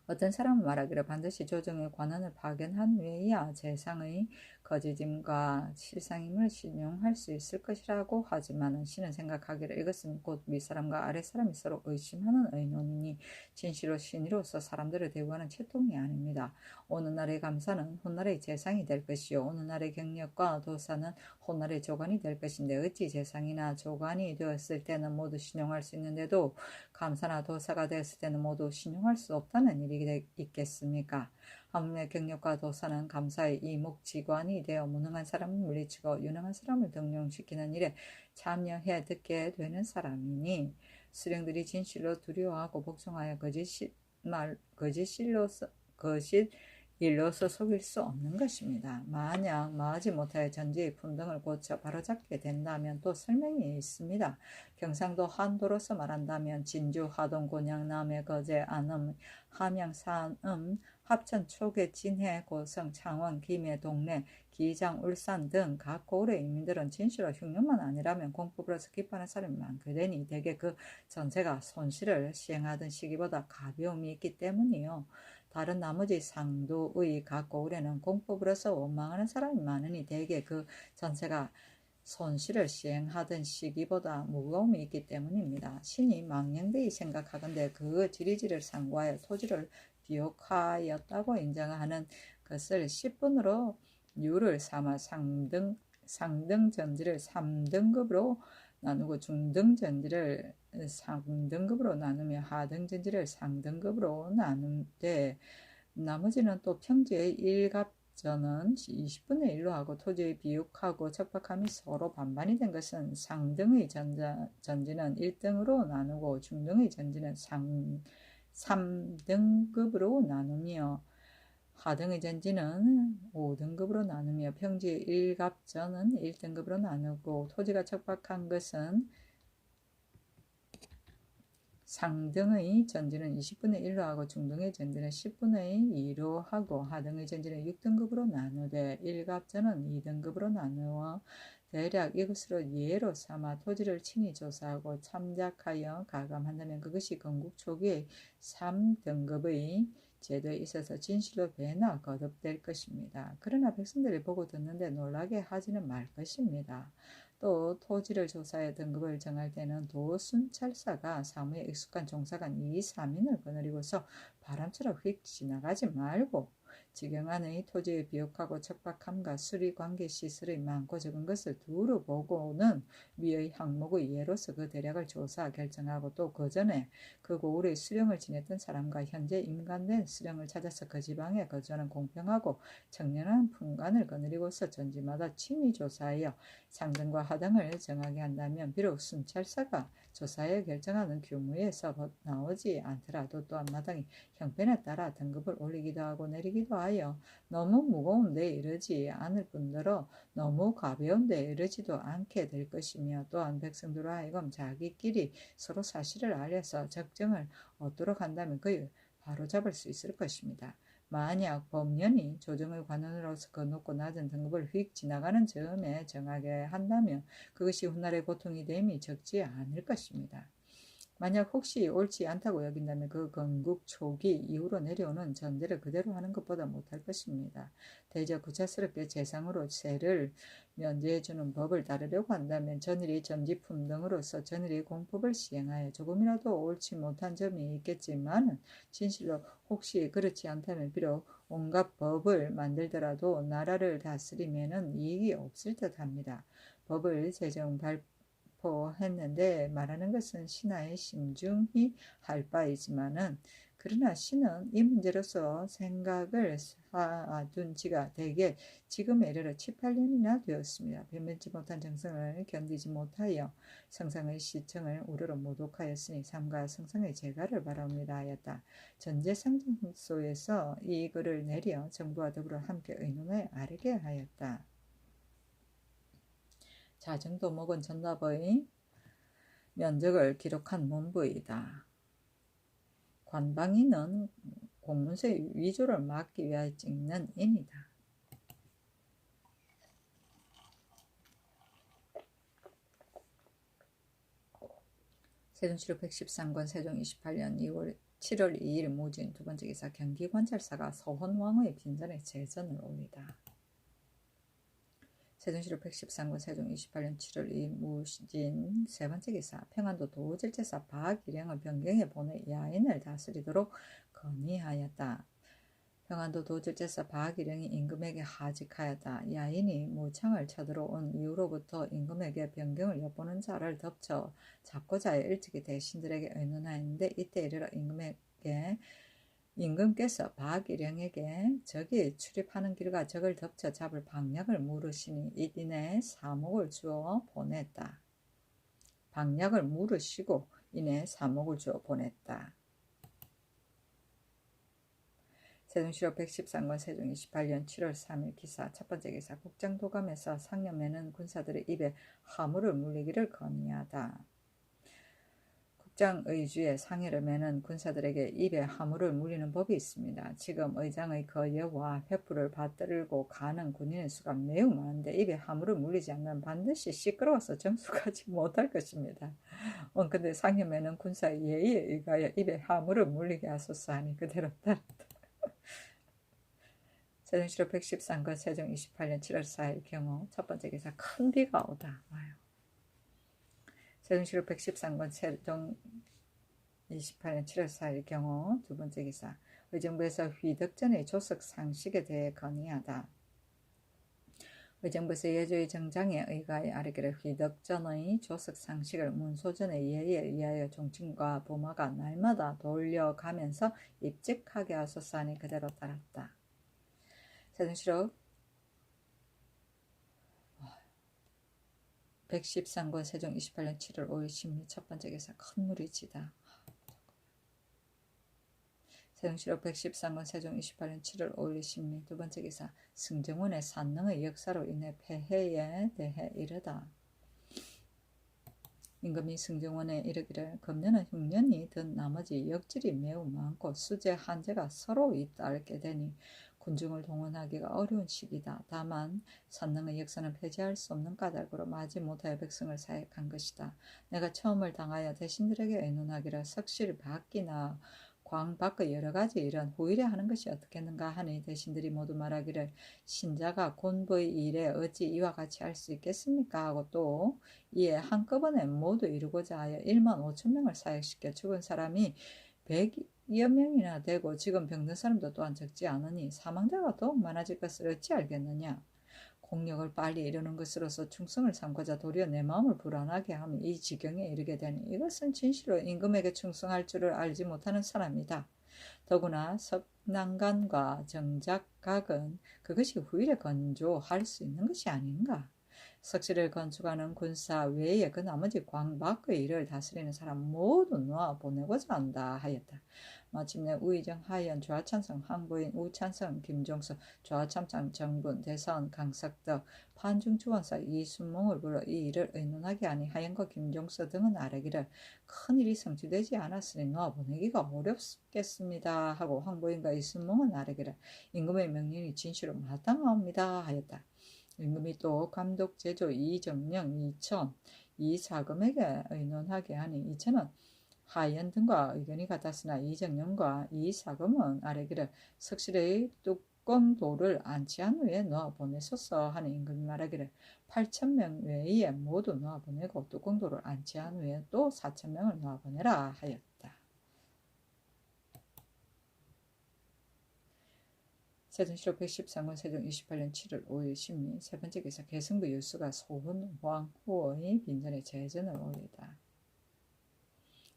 어떤 사람은 말하기를 반드시 조정의 관원을 파견한 후에야 재상의 거짓임과 실상임을 신용할 수 있을 것이라고 하지만 신은 생각하기를 이것은 곧 윗사람과 아랫사람이 서로 의심하는 의논이니 진실로 신이로서 사람들을 대우하는 채통이 아닙니다. 어느 날의 감사는 훗날의 재상이 될 것이요 어느 날의 경력과 도사는 훗날의 조관이 될 것인데 어찌 재상이나 조관이 되었을 때는 모두 신용할 수 있는데도 감사나 도사가 되었을 때는 모두 신용할 수 없다는 일이 있겠습니까? 하물며 경력과 도사는 감사의 이목지관이 되어 무능한 사람을 물리치고 유능한 사람을 등용시키는 일에 참여해 듣게 되는 사람이니 수령들이 진실로 두려워하고 복종하여 거짓 일로서 속일 수 없는 것입니다. 만약 마하지 못하여 전지의 분등을 고쳐 바로잡게 된다면 또 설명이 있습니다. 경상도 한도로서 말한다면 진주, 하동, 곤양, 남해, 거제, 안음, 함양, 산음, 합천, 초계, 진해, 고성, 창원, 김해, 동래, 기장, 울산 등 각 고을의 인민들은 진실로 흉년만 아니라면 공법으로서 기뻐하는 사람이 많게 되니 대개 그 전체가 손실을 시행하던 시기보다 가벼움이 있기 때문이요. 다른 나머지 상도의 각 고을에는 공법으로서 원망하는 사람이 많으니 대개 그 전체가 손실을 시행하던 시기보다 무거움이 있기 때문입니다. 신이 망령되이 생각하건대 그 지리지를 상고하여 토지를 비옥하였다고 인정하는 것을 10분으로 유를 삼아 상등전지를 3등급으로 나누고 중등전지를 3등급으로 나누며 하등전지를 상등급으로 나누되 나머지는 또 평지의 일갑전은 20분의 1로 하고 토지의 비옥하고 척박함이 서로 반반이 된 것은 상등의 전지는 1등으로 나누고 중등의 전지는 3등급으로 나누며 하등의 전지는 5등급으로 나누며 평지의 일갑전은 1등급으로 나누고 토지가 척박한 것은 상등의 전지는 20분의 1로 하고 중등의 전지는 10분의 2로 하고 하등의 전지는 6등급으로 나누되 일갑전은 2등급으로 나누어 대략 이것으로 예로 삼아 토지를 친히 조사하고 참작하여 가감한다면 그것이 건국 초기의 3등급의 제도에 있어서 진실로 배나 거듭될 것입니다. 그러나 백성들이 보고 듣는데 놀라게 하지는 말 것입니다. 또 토지를 조사해 등급을 정할 때는 도순찰사가 사무에 익숙한 종사관 2, 3인을 거느리고서 바람처럼 휙 지나가지 말고 지경안의 토지의 비옥하고 척박함과 수리 관계 시설의 많고 적은 것을 두루 보고는 위의 항목의 예로서 그 대략을 조사 결정하고 또 그 전에 그 고을의 수령을 지냈던 사람과 현재 임관된 수령을 찾아서 그 지방에 거주하는 공평하고 청렴한 품간을 거느리고서 전지마다 친히 조사하여 상등과 하등을 정하게 한다면 비록 순찰사가 조사에 결정하는 규모에서 나오지 않더라도 또한 마땅히 형편에 따라 등급을 올리기도 하고 내리기도 하여 너무 무거운 데 이르지 않을 뿐더러 너무 가벼운 데 이르지도 않게 될 것이며 또한 백성들로 하여금 자기끼리 서로 사실을 알려서 적정을 얻도록 한다면 그를 바로잡을 수 있을 것입니다. 만약 법령이 조정의 관원으로서 그 높고 낮은 등급을 휙 지나가는 즈음에 정하게 한다면 그것이 훗날의 고통이 됨이 적지 않을 것입니다. 만약 혹시 옳지 않다고 여긴다면 그 건국 초기 이후로 내려오는 전제를 그대로 하는 것보다 못할 것입니다. 대저 구차스럽게 재상으로 세를 면제해주는 법을 따르려고 한다면 전일의 전지품 등으로서 전일의 공법을 시행하여 조금이라도 옳지 못한 점이 있겠지만 진실로 혹시 그렇지 않다면 비록 온갖 법을 만들더라도 나라를 다스리면은 이익이 없을 듯합니다. 법을 제정 발표했는데 말하는 것은 신하의 심중히 할 바이지만은 그러나 신은 이 문제로서 생각을 쌓아둔 지가 대개 지금에 이르러 7, 8년이나 되었습니다. 변변치 못한 정성을 견디지 못하여 성상의 시청을 우러러 모독하였으니 삼가 성상의 재가를 바라옵니다 하였다. 전제상정소에서 이 글을 내려 정부와 더불어 함께 의논에 아뢰게 하였다. 자정도 먹은 전납의 면적을 기록한 문부이다. 관방인은 공문서의 위조를 막기 위하여 찍는 인이다. 세종시록 113권 세종 28년 7월 2일 무진 두 번째 기사 경기관찰사가 서헌왕의 빈전에 제전을 올리다. 세종시록 113권 세종 28년 7월 2일 무진 세 번째 기사 평안도 도질제사 박일영을 변경해 보내 야인을 다스리도록 건의하였다. 평안도 도질제사 박일영이 임금에게 하직하였다. 야인이 무창을 쳐들어온 이후로부터 임금에게 변경을 엿보는 자를 덮쳐 잡고자 해 일찍이 대신들에게 의논하였는데 이때 이르러 임금께서 박일영에게 적이 출입하는 길과 적을 덮쳐 잡을 방략을 물으시니 이내 사목을 주어 보냈다. 방략을 물으시고 이내 사목을 주어 보냈다. 세종시록 113권 세종 28년 7월 3일 기사 첫 번째 기사 국장도감에서 상념에는 군사들의 입에 화물을 물리기를 건의하다. 국장의주의 상해를 매는 군사들에게 입에 화물을 물리는 법이 있습니다. 지금 의장의 거여와 회부를 받들고 가는 군인의 수가 매우 많은데 입에 화물을 물리지 않으면 반드시 시끄러워서 정숙하지 못할 것입니다. 근데 상념에는 군사의 예의에 의하여 입에 화물을 물리게 하소서 하니 그대로 따랐다. 세종시록 113권 세종 28년 7월 4일 경우 첫 번째 기사 큰 비가 오다. 와요. 세종시록 113권 세종 28년 7월 4일 경우 두 번째 기사 의정부에서 휘덕전의 조석 상식에 대해 건의하다. 의정부에서 예조의 정장에 의가에 아뢰기를 휘덕전의 조석 상식을 문소전의 예의에 의하여 종친과 부마가 날마다 돌려가면서 입직하게 하소서 하니 그대로 따랐다. 세종시록 113권 세종 28년 7월 5일 심리 첫 번째 기사 큰 물이 지다. 세종시록 113권 세종 28년 7월 5일 심리 두 번째 기사 승정원의 산능의 역사로 인해 폐해에 대해 이르다. 임금이 승정원에 이르기를 금년은 흉년이 든 나머지 역질이 매우 많고 수재 한재가 서로 잇따르게 되니 군중을 동원하기가 어려운 시기다. 다만 산능의 역사는 폐지할 수 없는 까닭으로 마지 못하여 백성을 사역한 것이다. 내가 처음을 당하여 대신들에게 의논하기를 석실 밖이나 광 밖의 여러 가지 일은 후일에 하는 것이 어떻겠는가 하니 대신들이 모두 말하기를 신자가 곤부의 일에 어찌 이와 같이 할 수 있겠습니까 하고 또 이에 한꺼번에 모두 이루고자 하여 1만 5천 명을 사역시켜 죽은 사람이 100여 명이나 되고 지금 병든 사람도 또한 적지 않으니 사망자가 더욱 많아질 것을 어찌 알겠느냐. 공력을 빨리 이루는 것으로서 충성을 삼고자 도리어 내 마음을 불안하게 하며 이 지경에 이르게 되니 이것은 진실로 임금에게 충성할 줄을 알지 못하는 사람이다. 더구나 석난간과 정작각은 그것이 후일에 건조할 수 있는 것이 아닌가. 석실을 건축하는 군사 외에 그 나머지 광 밖의 일을 다스리는 사람 모두 놓아 보내고자 한다 하였다. 마침내 우의정 하연 좌찬성 항부인 우찬성 김종수 좌참장 정분 대선 강석덕 판중주원사 이순몽을 불러 이 일을 의논하게 하니 하연과 김종수 등은 아뢰기를 큰일이 성취되지 않았으니 놓아 보내기가 어렵겠습니다 하고 항부인과 이순몽은 아뢰기를 임금의 명령이 진실로 마땅하옵니다 하였다. 임금이 또 감독 제조 이정령 이천 이사금에게 의논하게 하니 이천은 하연 등과 의견이 같았으나 이정령과 이사금은 아뢰기를 석실의 뚜껑돌을 안치한 후에 놓아 보내소서 하니 임금이 말하기를 8,000명 외에 모두 놓아 보내고 뚜껑돌을 안치한 후에 또 4,000명을 놓아 보내라 하였다. 세종시록 113권 세종 28년 7월 5일 심리 세 번째 기사 개성부 유수가 소훈 왕후의 빈전에 제전을 올리다.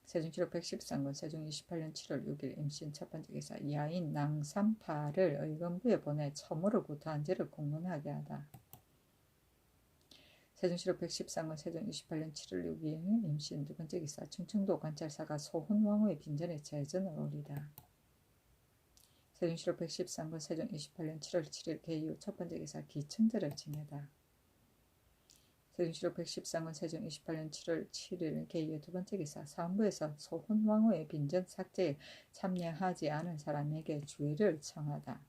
세종시로 113건 세종 28년 7월 6일 임신 첫 번째 기사 야인 낭삼파를 의금부에 보내 처모를 구토한 지를 공문하게 하다. 세종시로 113건 세종 28년 7월 6일 임신 두 번째 기사 충청도 관찰사가 소훈왕후의 빈전에 재전을 올리다. 세종시로 113건 세종 28년 7월 7일 개이후 첫 번째 기사 기청제를 지내다. 세종시로 113건 세종 28년 7월 7일 개이후 두 번째 기사 사헌부에서 소훈왕후의 빈전 삭제에 참여하지 않은 사람에게 주의를 청하다.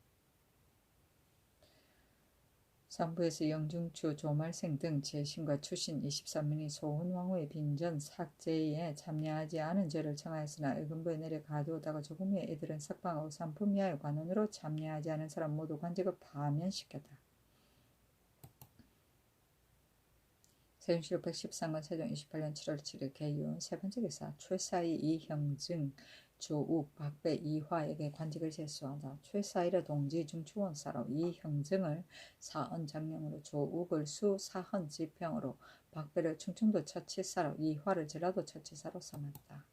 사헌부에서 영중추 조말생 등 재신과 추신 23명이 소훈왕후의 빈전 삭제에 참여하지 않은 죄를 청하였으나 의금부에 내려 가두었다가 조금 후에 이들은 석방하고 상품 이하의 관원으로 참여하지 않은 사람 모두 관직을 파면시켰다. 세종시로 113건 세종 28년 7월 7일 개이후 세 번째 기사 최사이 이형증 조욱 박배 이화에게 관직을 제수하다. 최사일의 동지 중추원사로 이형증을 사헌장령으로 조욱을 수사헌지평으로 박배를 충청도 처치사로 이화를 전라도 처치사로 삼았다.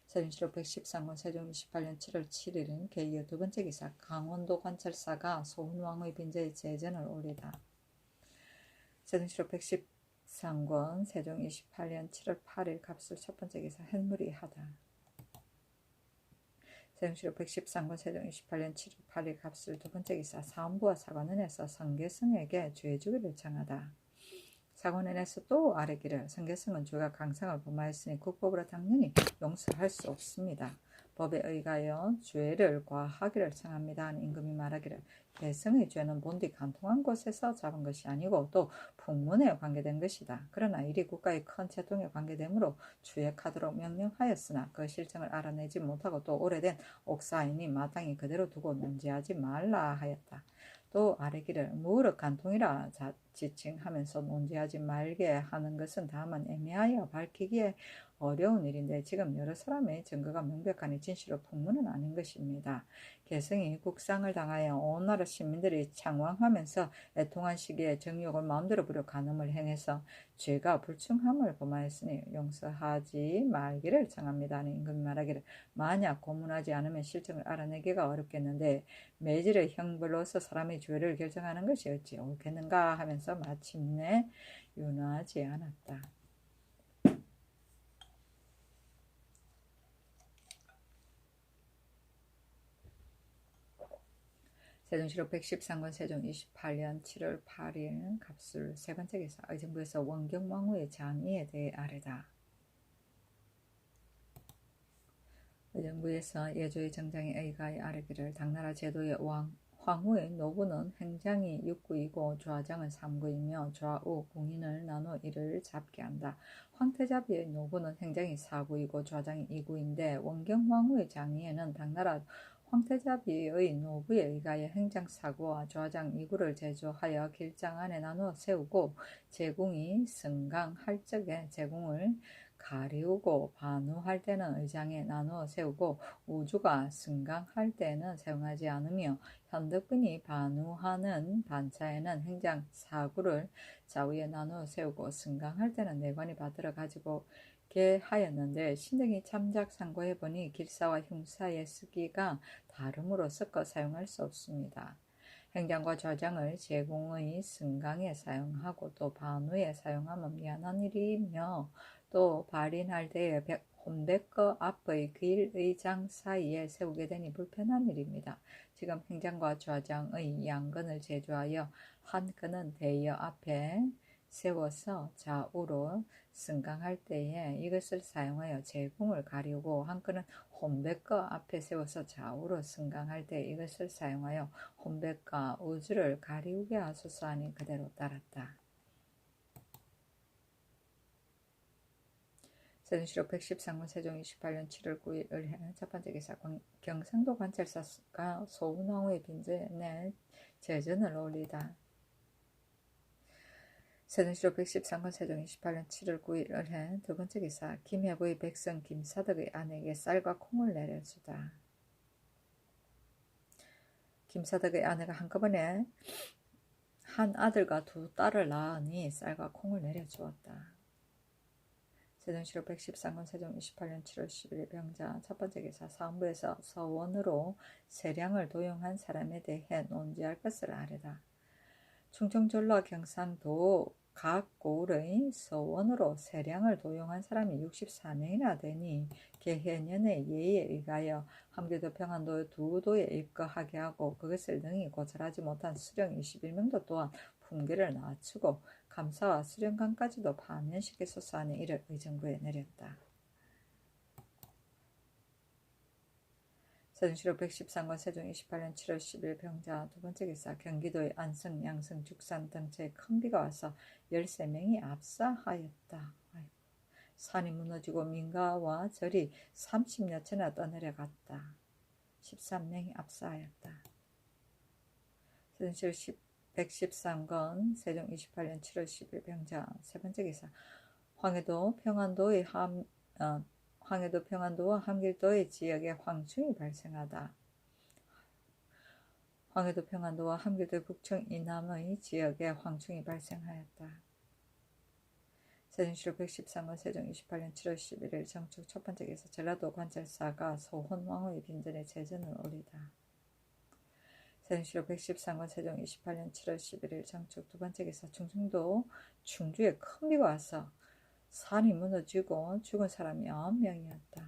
세종시로 113건 세종 28년 7월 7일은 개이후 두 번째 기사 강원도 관찰사가 소훈왕의 빈제에 재전을 올리다. 세종시로 113권 세종 28년 7월 8일 갑술 첫 번째 기사 hen물이 하다. 세종시로 113권 세종 28년 7월 8일 갑술 두 번째 기사 사헌부와 사관원에서 성계승에게 죄주기를 청하다. 사관원에서 또 아뢰기를 성계승은 죄가 강상을 범하였으니 국법으로 당연히 용서할 수 없습니다. 법에 의하여 죄를 과하기를 청합니다. 하는 임금이 말하기를 개성의 죄는 본디 간통한 곳에서 잡은 것이 아니고 또 풍문에 관계된 것이다. 그러나 이리 국가의 큰 채통에 관계되므로 추액하도록 명령하였으나 그 실정을 알아내지 못하고 또 오래된 옥사이니 마땅히 그대로 두고 논지하지 말라 하였다. 또 아뢰기를 무릇 간통이라 지칭하면서 논지하지 말게 하는 것은 다만 애매하여 밝히기에 어려운 일인데 지금 여러 사람의 증거가 명백하니 진실로 풍문은 아닌 것입니다. 개성이 국상을 당하여 온 나라 시민들이 창왕하면서 애통한 시기에 정욕을 마음대로 부려 간음을 행해서 죄가 불충함을 범하였으니 용서하지 말기를 청합니다. 하는 임금이 말하기를 만약 고문하지 않으면 실정을 알아내기가 어렵겠는데 매질의 형벌로서 사람의 죄를 결정하는 것이 어찌 옳겠는가 하면서 마침내 윤화하지 않았다. 세종시로 113권 세종 28년 7월 8일 갑술 세 번째 기사 의정부에서 원경왕후의 장의에 대해 아뢰다. 의정부에서 예조의 정장에 의가에 아뢰기를 당나라 제도의 황후의 노부는 행장이 6구이고 좌장은 3구이며 좌우 궁인을 나눠 이를 잡게 한다. 황태자비의 노부는 행장이 4구이고 좌장이 2구인데 원경왕후의 장의에는 당나라 황태자비의 노부에 의하여 행장 4구와 좌장 2구를 제조하여 길장 안에 나누어 세우고 제궁이 승강할 적에 제궁을 가리우고 반우할 때는 의장에 나누어 세우고 우주가 승강할 때는 사용하지 않으며 현덕근이 반우하는 반차에는 행장 4구를 좌우에 나누어 세우고 승강할 때는 내관이 받들어 가지고 하였는데 신등이 참작 상고해보니 길사와 흉사의 쓰기가 다름으로 섞어 사용할 수 없습니다. 행장과 좌장을 제공의 승강에 사용하고 또 반우에 사용하면 미안한 일이며 또 발인할 때에 혼백거 앞의 길의 장 사이에 세우게 되니 불편한 일입니다. 지금 행장과 좌장의 양근을 제조하여 한 끈은 대여 앞에 세워서 좌우로 승강할 때에 이것을 사용하여 제궁을 가리우고 한 끈은 혼백거 앞에 세워서 좌우로 승강할 때 이것을 사용하여 혼백과 우주를 가리우게 하소서 하니 그대로 따랐다. 세종시로 113권 세종 28년 7월 9일 을해 첫 번째 기사 경상도 관찰사가 소훈왕후의 빈전에 재전을 올리다. 세종시로 113권 세종 28년 7월 9일 을해 두 번째 기사 김해부의 백성 김사덕의 아내에게 쌀과 콩을 내려주다. 김사덕의 아내가 한꺼번에 한 아들과 두 딸을 낳으니 쌀과 콩을 내려주었다. 세종시로 113권 세종 28년 7월 11일 병자 첫 번째 기사 사원부에서 서원으로 세량을 도용한 사람에 대해 논지할 것을 아뢰다. 충청 전라 경상도 각 고을의 서원으로 세량을 도용한 사람이 64명이나 되니 개해년의 예의에 의하여 함교도 평안도 두 도에 입거하게 하고 그것을 능히 고찰하지 못한 수령 21명도 또한 품계를 낮추고 감사와 수령관까지도 파면시켜소서 하는 이를 의정부에 내렸다. 세종시로 113권 세종 28년 7월 10일 병자 두 번째 기사 경기도의 안성, 양성, 죽산 등지에 큰 비가 와서 13명이 압사하였다. 산이 무너지고 민가와 절이 30여 채나 떠내려갔다. 13명이 압사하였다. 세종시로 113권 세종 28년 7월 10일 병자 세 번째 기사 황해도 평안도와 함길도의 지역에 황충이 발생하다. 황해도 평안도와 함길도 북청 이남의 지역에 황충이 발생하였다. 세종시로 113권 세종 28년 7월 11일 정축 첫 번째 기사 전라도 관찰사가 소혼왕후의 빈전에 제전을 올리다. 세종시로 113권 세종 28년 7월 11일 정축 두 번째 기사 충청도 충주에 큰 비가 와서 산이 무너지고 죽은 사람이 9명이었다.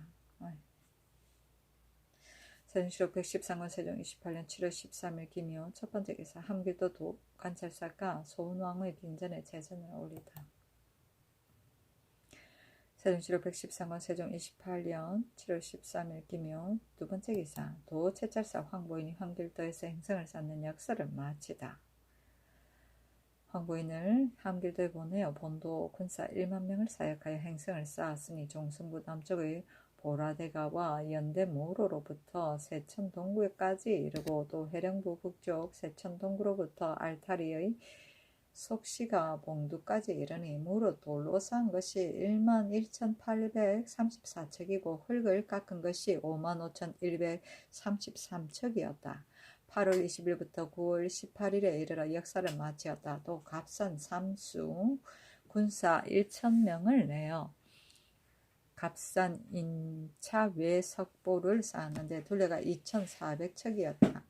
세종시로 113권 세종 28년 7월 13일 김효 첫 번째 기사 함길도 관찰사가 소운왕의 빈전에 제전을 올리다. 세종시로 113권 세종 28년 7월 13일 김효 두 번째 기사 도 채찰사 황보인이 함길도에서 행성을 쌓는 역사를 마치다. 황보인을 함길도에 보내어 본도 군사 1만 명을 사역하여 행성을 쌓았으니 종승부 남쪽의 보라대가와 연대모로로부터 세천 동구에까지 이르고 또 해령부 북쪽 세천 동구로부터 알타리의 속시가 봉두까지 이르니 무릇 돌로 쌓은 것이 11,834척이고 흙을 깎은 것이 55,133척이었다. 8월 20일부터 9월 18일에 이르러 역사를 마치었다. 또 갑산 삼수 군사 1,000명을 내어 갑산 인차 외석보를 쌓았는데 둘레가 2,400척이었다.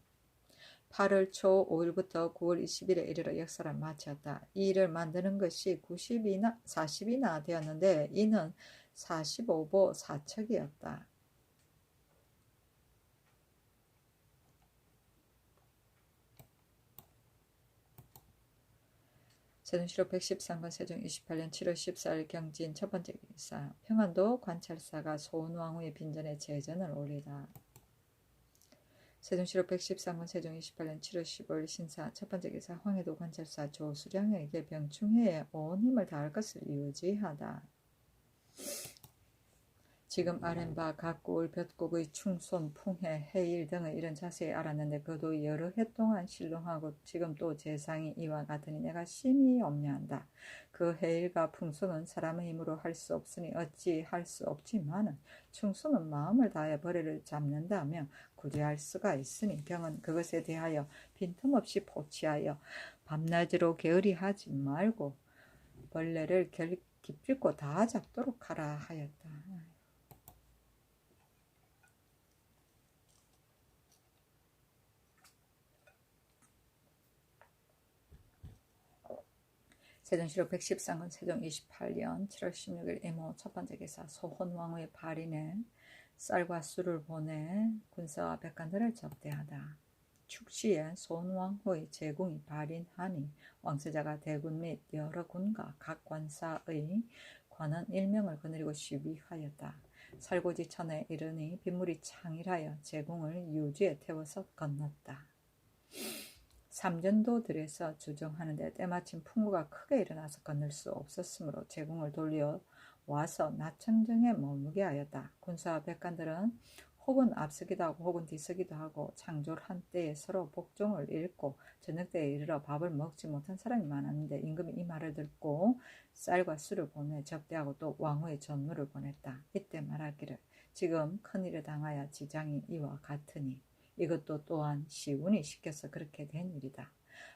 8월 초 5일부터 9월 20일에 이르러 역사를 마쳤다. 이 일을 만드는 것이 40이나 되었는데 이는 45보 4척이었다. 세종시로 113권 세종 28년 7월 14일 경진 첫 번째 기사 평안도 관찰사가 소운왕후의 빈전에 제전을 올리다. 세종시로 113권 세종 28년 7월 15일 신사 첫 번째 기사 황해도 관찰사 조수량에게 병충해에 온 힘을 다할 것을 유지하다. 지금 아랜바 각고을 볕곡의 충손, 풍해, 해일 등의 이런 자세히 알았는데 그도 여러 해 동안 신롱하고 지금 또 재상이 이와 같으니 내가 심히 염려한다. 그 해일과 풍손은 사람의 힘으로 할 수 없으니 어찌 할 수 없지만은 충손은 마음을 다해 벌레를 잡는다며 구제할 수가 있으니 병은 그것에 대하여 빈틈없이 포치하여 밤낮으로 게으리하지 말고 벌레를 기필코 다 잡도록 하라 하였다. 세종시로 113권 세종 28년 7월 16일 이모 첫 번째 기사 소혼왕후의 발인에 쌀과 술을 보내 군사와 백관들을 접대하다. 축시에 소혼왕후의 제궁이 발인하니 왕세자가 대군 및 여러 군과 각 관사의 관원 1명을 거느리고 시위하였다. 살고지천에 이르니 빗물이 창일하여 제궁을 유주에 태워서 건넜다. 삼전도들에서 주정하는데 때마침 풍부가 크게 일어나서 건널 수 없었으므로 제궁을 돌려 와서 나청정에 머무게 하였다. 군사와 백관들은 혹은 앞서기도 하고 혹은 뒤서기도 하고 창졸한 때에 서로 복종을 잃고 저녁 때에 이르러 밥을 먹지 못한 사람이 많았는데 임금이 이 말을 듣고 쌀과 술을 보내 접대하고 또 왕후의 전무를 보냈다. 이때 말하기를 지금 큰일을 당하여 지장이 이와 같으니 이것도 또한 시운이 시켜서 그렇게 된 일이다.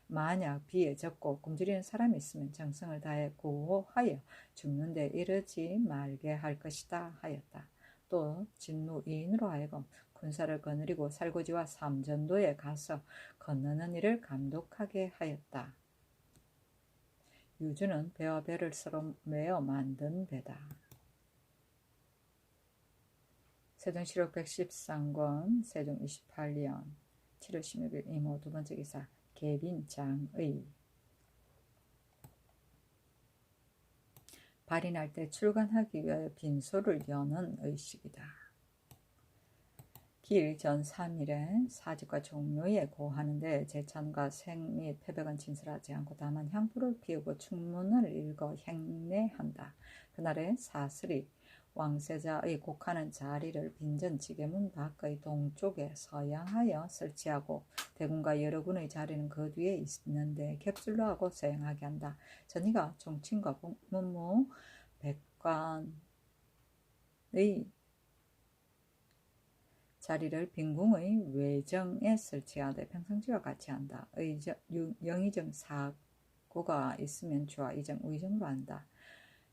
만약 비에 젖고 굶주리는 사람이 있으면 정성을 다해 구호하여 죽는 데 이르지 말게 할 것이다 하였다. 또 진무이인으로 하여금 군사를 거느리고 살고지와 삼전도에 가서 건너는 일을 감독하게 하였다. 유주는 배와 배를 서로 매어 만든 배다. 세종시록 113권 세종 28년 7월 16일 이모 두 번째 기사 계빈장의 발이 날 때 출간하기 위하여 빈소를 여는 의식이다. 길 전 3일에 사직과 종료에 고하는데 제찬과 생 및 패백은 진술하지 않고 다만 향부를 피우고 충문을 읽어 행례한다. 그날에 사슬이 왕세자의 곡하는 자리를 빈전 지게문 밖의 동쪽에 서양하여 설치하고 대군과 여러 군의 자리는 그 뒤에 있는데 겹줄로 하고 서양하게 한다. 전이가 종친과 문무 백관의 자리를 빈궁의 외정에 설치하되 평상시와 같이 한다. 영의정 사고가 있으면 주와 이정 의정으로 한다.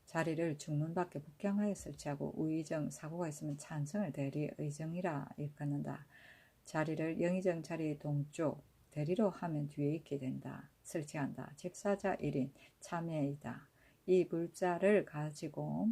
자리를 중문 밖에 북향하여 설치하고 우의정 사고가 있으면 찬성을 대리 의정이라 일컫는다. 자리를 영의정 자리의 동쪽 대리로 하면 뒤에 있게 된다. 설치한다. 집사자 1인 참회이다. 이 불자를 가지고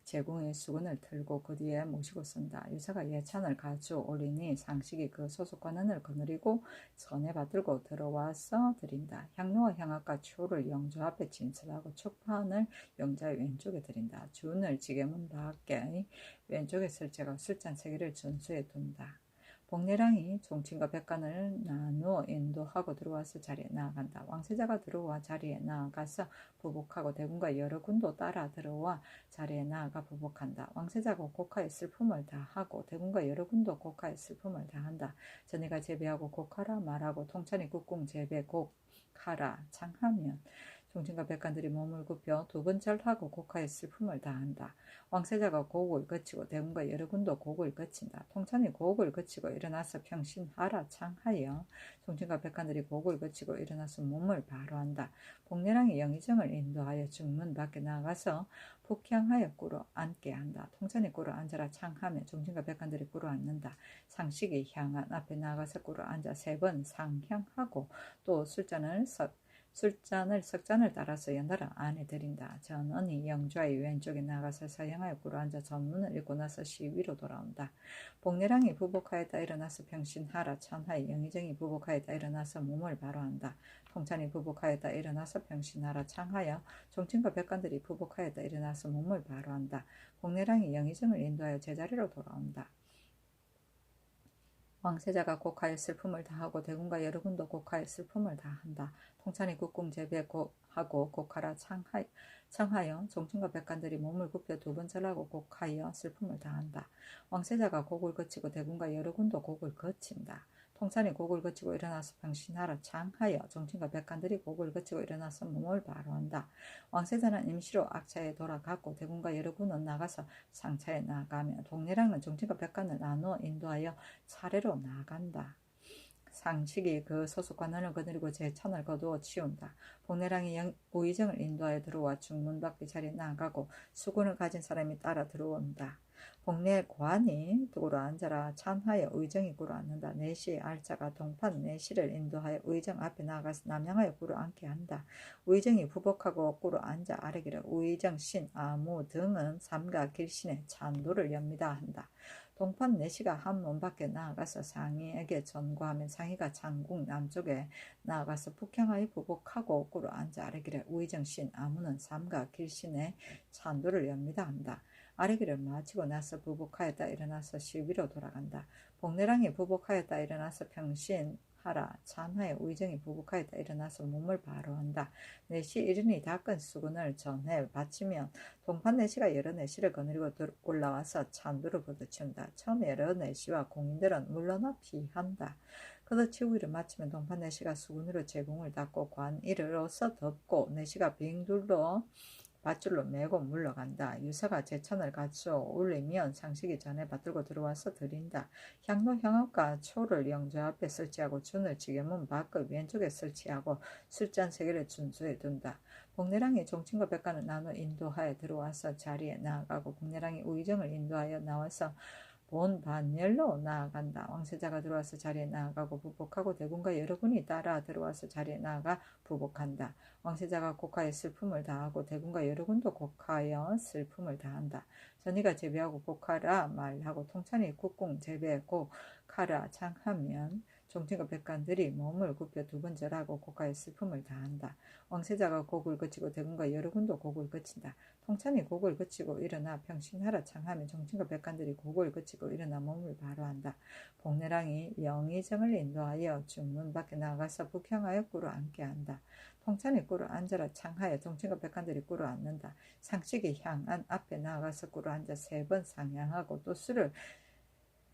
제궁의 수건을 틀고 그 뒤에 모시고 쓴다. 유사가 예찬을 가져 올리니 상식이 그 소속관원을 거느리고 전에 받들고 들어와서 드린다. 향로와 향악과 추를 영주 앞에 진설하고 촉판을 영자의 왼쪽에 드린다. 준을 지게문 밖에 왼쪽에 설치하고 술잔 3개를 전수에 둔다. 복례랑이 종친과 백관을 나누어 인도하고 들어와서 자리에 나아간다. 왕세자가 들어와 자리에 나아가서 부복하고 대군과 여러 군도 따라 들어와 자리에 나아가 부복한다. 왕세자가 곡하에 슬픔을 다하고 대군과 여러 군도 곡하에 슬픔을 다한다. 전이가 제배하고 곡하라 말하고 통찬이 국궁 제배 곡하라 창하면 종친과 백관들이 몸을 굽혀 두 번 절하고 곡하에 슬픔을 다한다. 왕세자가 곡을 거치고 대군과 여러 군도 곡을 거친다. 통찬이 곡을 거치고 일어나서 평신하라 창하여 종친과 백관들이 곡을 거치고 일어나서 몸을 바로한다. 복례랑이 영의정을 인도하여 중문 밖에 나가서 북향하여 꿇어 앉게 한다. 통찬이 꿇어 앉아라 창하며 종친과 백관들이 꿇어 앉는다. 상식이 향한 앞에 나가서 꿇어 앉아 3번 상향하고 또 술잔을 석잔을 따라서 연달아 안에 들인다. 전언이 영좌의 왼쪽에 나가서 서양하여 꿇어 앉아 전문을 읽고 나서 시위로 돌아온다. 복례랑이 부복하였다 일어나서 평신하라 찬하여 영의정이 부복하였다 일어나서 몸을 바로한다. 통찬이 부복하였다 일어나서 평신하라 창하여 종친과 백관들이 부복하였다 일어나서 몸을 바로한다. 복례랑이 영의정을 인도하여 제자리로 돌아온다. 왕세자가 곡하여 슬픔을 다하고 대군과 여러 군도 곡하여 슬픔을 다한다. 통찬이 국궁 제배하고 곡하라 청하여 종친과 백관들이 몸을 굽혀 2번 절하고 곡하여 슬픔을 다한다. 왕세자가 곡을 거치고 대군과 여러 군도 곡을 거친다. 통찬이 곡을 거치고 일어나서 평신하라 창하여 종친과 백관들이 곡을 거치고 일어나서 몸을 바로한다. 왕세자는 임시로 악차에 돌아갔고 대군과 여러 군은 나가서 상차에 나가며 동네랑은 종친과 백관을 나누어 인도하여 차례로 나간다. 상식이 그 소속관원을 거느리고 제천을 거두어 치운다. 복례랑이 우의정을 인도하여 들어와 중문 밖에 자리에 나가고 수군을 가진 사람이 따라 들어온다. 복례관이 꿇어 앉아라 찬하여 의정이 꿇어 앉는다. 4시에 알자가 동판 4시를 인도하여 의정 앞에 나가서 남양하여 꿇어 앉게 한다. 의정이 부복하고 꿇어 앉아 아래기를 의정 신 아무 등은 삼가 길신에 찬도를 엽니다 한다. 동판 4시가 한 문 밖에 나아가서 상의에게 전과하면 상의가 창궁 남쪽에 나아가서 북향하여 부복하고 꿇어 앉아 아래기를 의정신 아무는 삼가 길신에 찬도를 엽니다 한다. 아래기를 마치고 나서 부복하였다 일어나서 시위로 돌아간다. 복례랑이 부복하였다 일어나서 평신하라 찬하여 의정이 부복하였다 일어나서 몸을 바로한다. 4시 이른이 닦은 수군을 전해 바치면 동판 4시가 여러 4시를 거느리고 올라와서 찬두를 걷어치운다. 처음에 여러 4시와 공인들은 물러나 피한다. 걷어치우기를 마치면 동판 4시가 수군으로 제궁을 닫고 관이를 어서 덮고 4시가 빙둘러 밧줄로 메고 물러간다. 유서가 제천을 갖추어 올리면 상식이 전에 받들고 들어와서 드린다. 향로 향악과 초를 영주 앞에 설치하고 준을 지게문 밖의 왼쪽에 설치하고 술잔 3개를 준수해 둔다. 복내랑이 종친과 백관을 나눠 인도하여 들어와서 자리에 나아가고 복내랑이 우의정을 인도하여 나와서 본 반열로 나아간다. 왕세자가 들어와서 자리에 나아가고 부복하고 대군과 여러분이 따라 들어와서 자리에 나아가 부복한다. 왕세자가 곡하여 슬픔을 다하고 대군과 여러분도 곡하여 슬픔을 다한다. 전이가 제비하고 곡하라 말하고 통찬이 국궁 제비에 곡하라 창하면 종친과 백관들이 몸을 굽혀 2번 절하고 곡하여 슬픔을 다한다. 왕세자가 곡을 거치고 대군과 여러군도 곡을 거친다. 통찬이 곡을 거치고 일어나 평신하라 창하면 정친과 백관들이 곡을 거치고 일어나 몸을 바로한다. 복내랑이 영의정을 인도하여 중문 밖에 나가서 북향하여 꿇어 앉게 한다. 통찬이 꿇어 앉아라 창하여 정친과 백관들이 꿇어 앉는다. 상식이 향한 앞에 나가서 꿇어 앉아 3번 상향하고 또 술을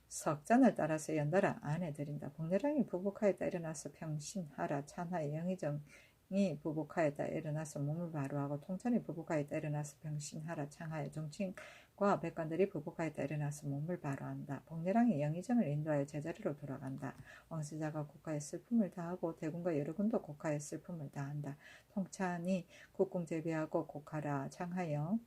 석잔을 따라서 연달아 안에 들인다. 복내랑이 부복하였다 일어나서 평신하라 찬하여 영의정이 부복하였다 일어나서 몸을 바로하고 통찬이 부복하였다 일어나서 병신하라 창하여 정친과 백관들이 부복하였다 일어나서 몸을 바로한다. 복내랑이 영의정을 인도하여 제자리로 돌아간다. 왕세자가 곡하여 슬픔을 다하고 대군과 여러군도 곡하여 슬픔을 다한다. 통찬이 국궁 제비하고 곡하라 창하여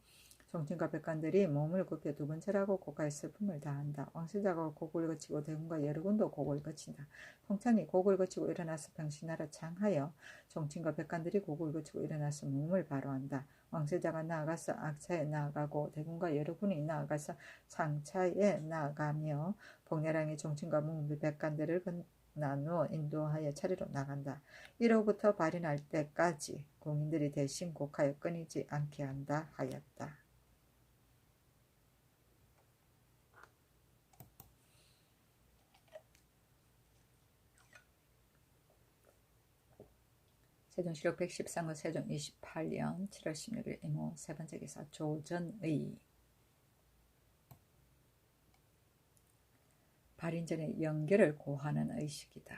정친과 백관들이 몸을 굽혀 2번 절하고 곡하여 슬픔을 다한다. 왕세자가 곡을 거치고 대군과 여러군도 곡을 거친다. 통찬이 곡을 거치고 일어나서 병신하라 창하여 정친과 백관들이 곡을 거치고 일어나서 몸을 바로한다. 왕세자가 나아가서 악차에 나아가고 대군과 여러군이 나아가서 상차에 나아가며 복내랑이 정친과 백관들을 나누어 인도하여 차례로 나간다. 1호부터 발이 날 때까지 공인들이 대신 곡하여 끊이지 않게 한다 하였다. 세종실록 113권 세종 28년 7월 16일 이모 세번째 기사 조전의 발인전의 연결을 고하는 의식이다.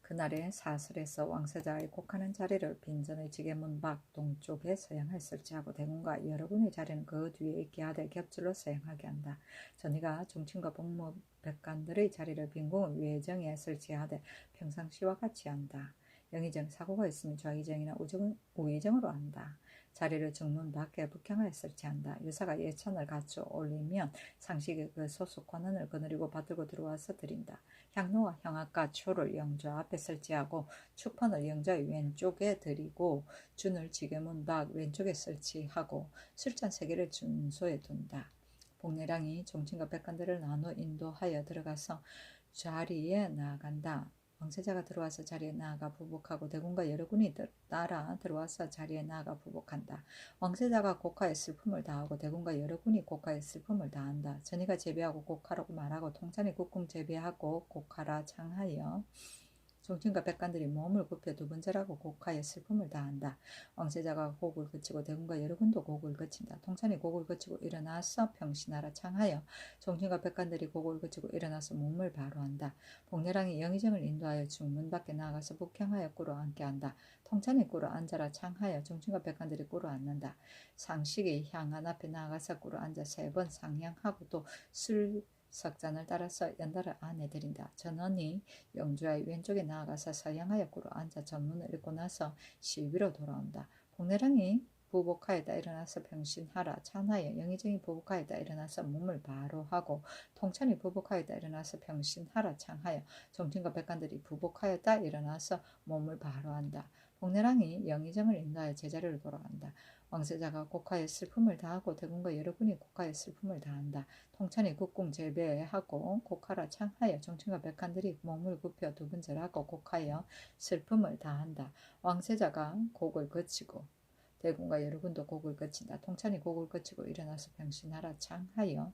그날에 사설에서 왕세자의 곡하는 자리를 빈전의 지게문 밖 동쪽에 서양을 설치하고 대문과 여러분의 자리는 그 뒤에 있게 하되 겹줄로 서양하게 한다. 전이가 종친과 복무 백관들의 자리를 빈궁 외정에 설치하되 평상시와 같이 한다. 영의정 사고가 있으면 좌의정이나 우의정으로 한다. 자리를 정문 밖에 북향하여 설치한다. 유사가 예천을 갖추어 올리면 상식의 그 소속 권한을 거느리고 받들고 들어와서 드린다. 향로와 향악과 초를 영주 앞에 설치하고 축판을 영주의 왼쪽에 드리고 준을 지게문 밖 왼쪽에 설치하고 술잔 3개를 준소에 둔다. 복내랑이 종친과 백관들을 나눠 인도하여 들어가서 자리에 나아간다. 왕세자가 들어와서 자리에 나아가 부복하고 대군과 여러군이 따라 들어와서 자리에 나아가 부복한다. 왕세자가 곡하여 슬픔을 다하고 대군과 여러군이 곡하여 슬픔을 다한다. 전이가 제비하고 곡하라고 말하고 통찬이 국궁 제비하고 곡하라 창하여 종친과 백관들이 몸을 굽혀 2번 절하고 곡하여 슬픔을 다한다. 왕세자가 곡을 거치고 대군과 여러군도 곡을 거친다. 통찬이 곡을 거치고 일어나서 평신하라 창하여 종친과 백관들이 곡을 거치고 일어나서 몸을 바로한다. 복내랑이 영의정을 인도하여 중문 밖에 나가서 북향하여 꿇어 앉게 한다. 통찬이 꿇어 앉아라 창하여 종친과 백관들이 꿇어 앉는다. 상식이 향한 앞에 나가서 꿇어 앉아 3번 상향하고 또 석잔을 따라서 연달아 안에 들인다. 전원이 영주의 왼쪽에 나아가서 서양하여 꿇어 앉아 전문을 읽고 나서 시위로 돌아온다. 복내랑이 부복하였다 일어나서 병신하라 찬하여 영의정이 부복하였다 일어나서 몸을 바로하고 통찬이 부복하였다 일어나서 병신하라 창하여 정친과 백관들이 부복하였다 일어나서 몸을 바로한다. 복내랑이 영의정을 인도하여 제자리로 돌아간다. 왕세자가 곡하여 슬픔을 다하고 대군과 여러분이 곡하여 슬픔을 다한다. 통찬이 국궁 제배하고 곡하라 창하여 정친과 백관들이 몸을 굽혀 2번 절하고 곡하여 슬픔을 다한다. 왕세자가 곡을 거치고 대군과 여러분도 곡을 거친다. 통찬이 곡을 거치고 일어나서 병신하라 창하여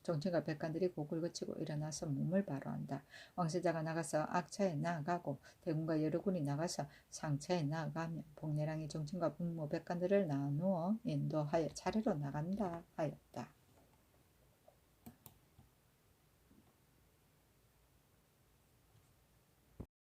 정친과 백관들이 곡을 거치고 일어나서 몸을 바로한다. 왕세자가 나가서 악차에 나아가고 대군과 여러군이 나가서 상차에 나아가면 복내랑이 정친과 분모 백관들을 나누어 인도하여 차례로 나간다 하였다.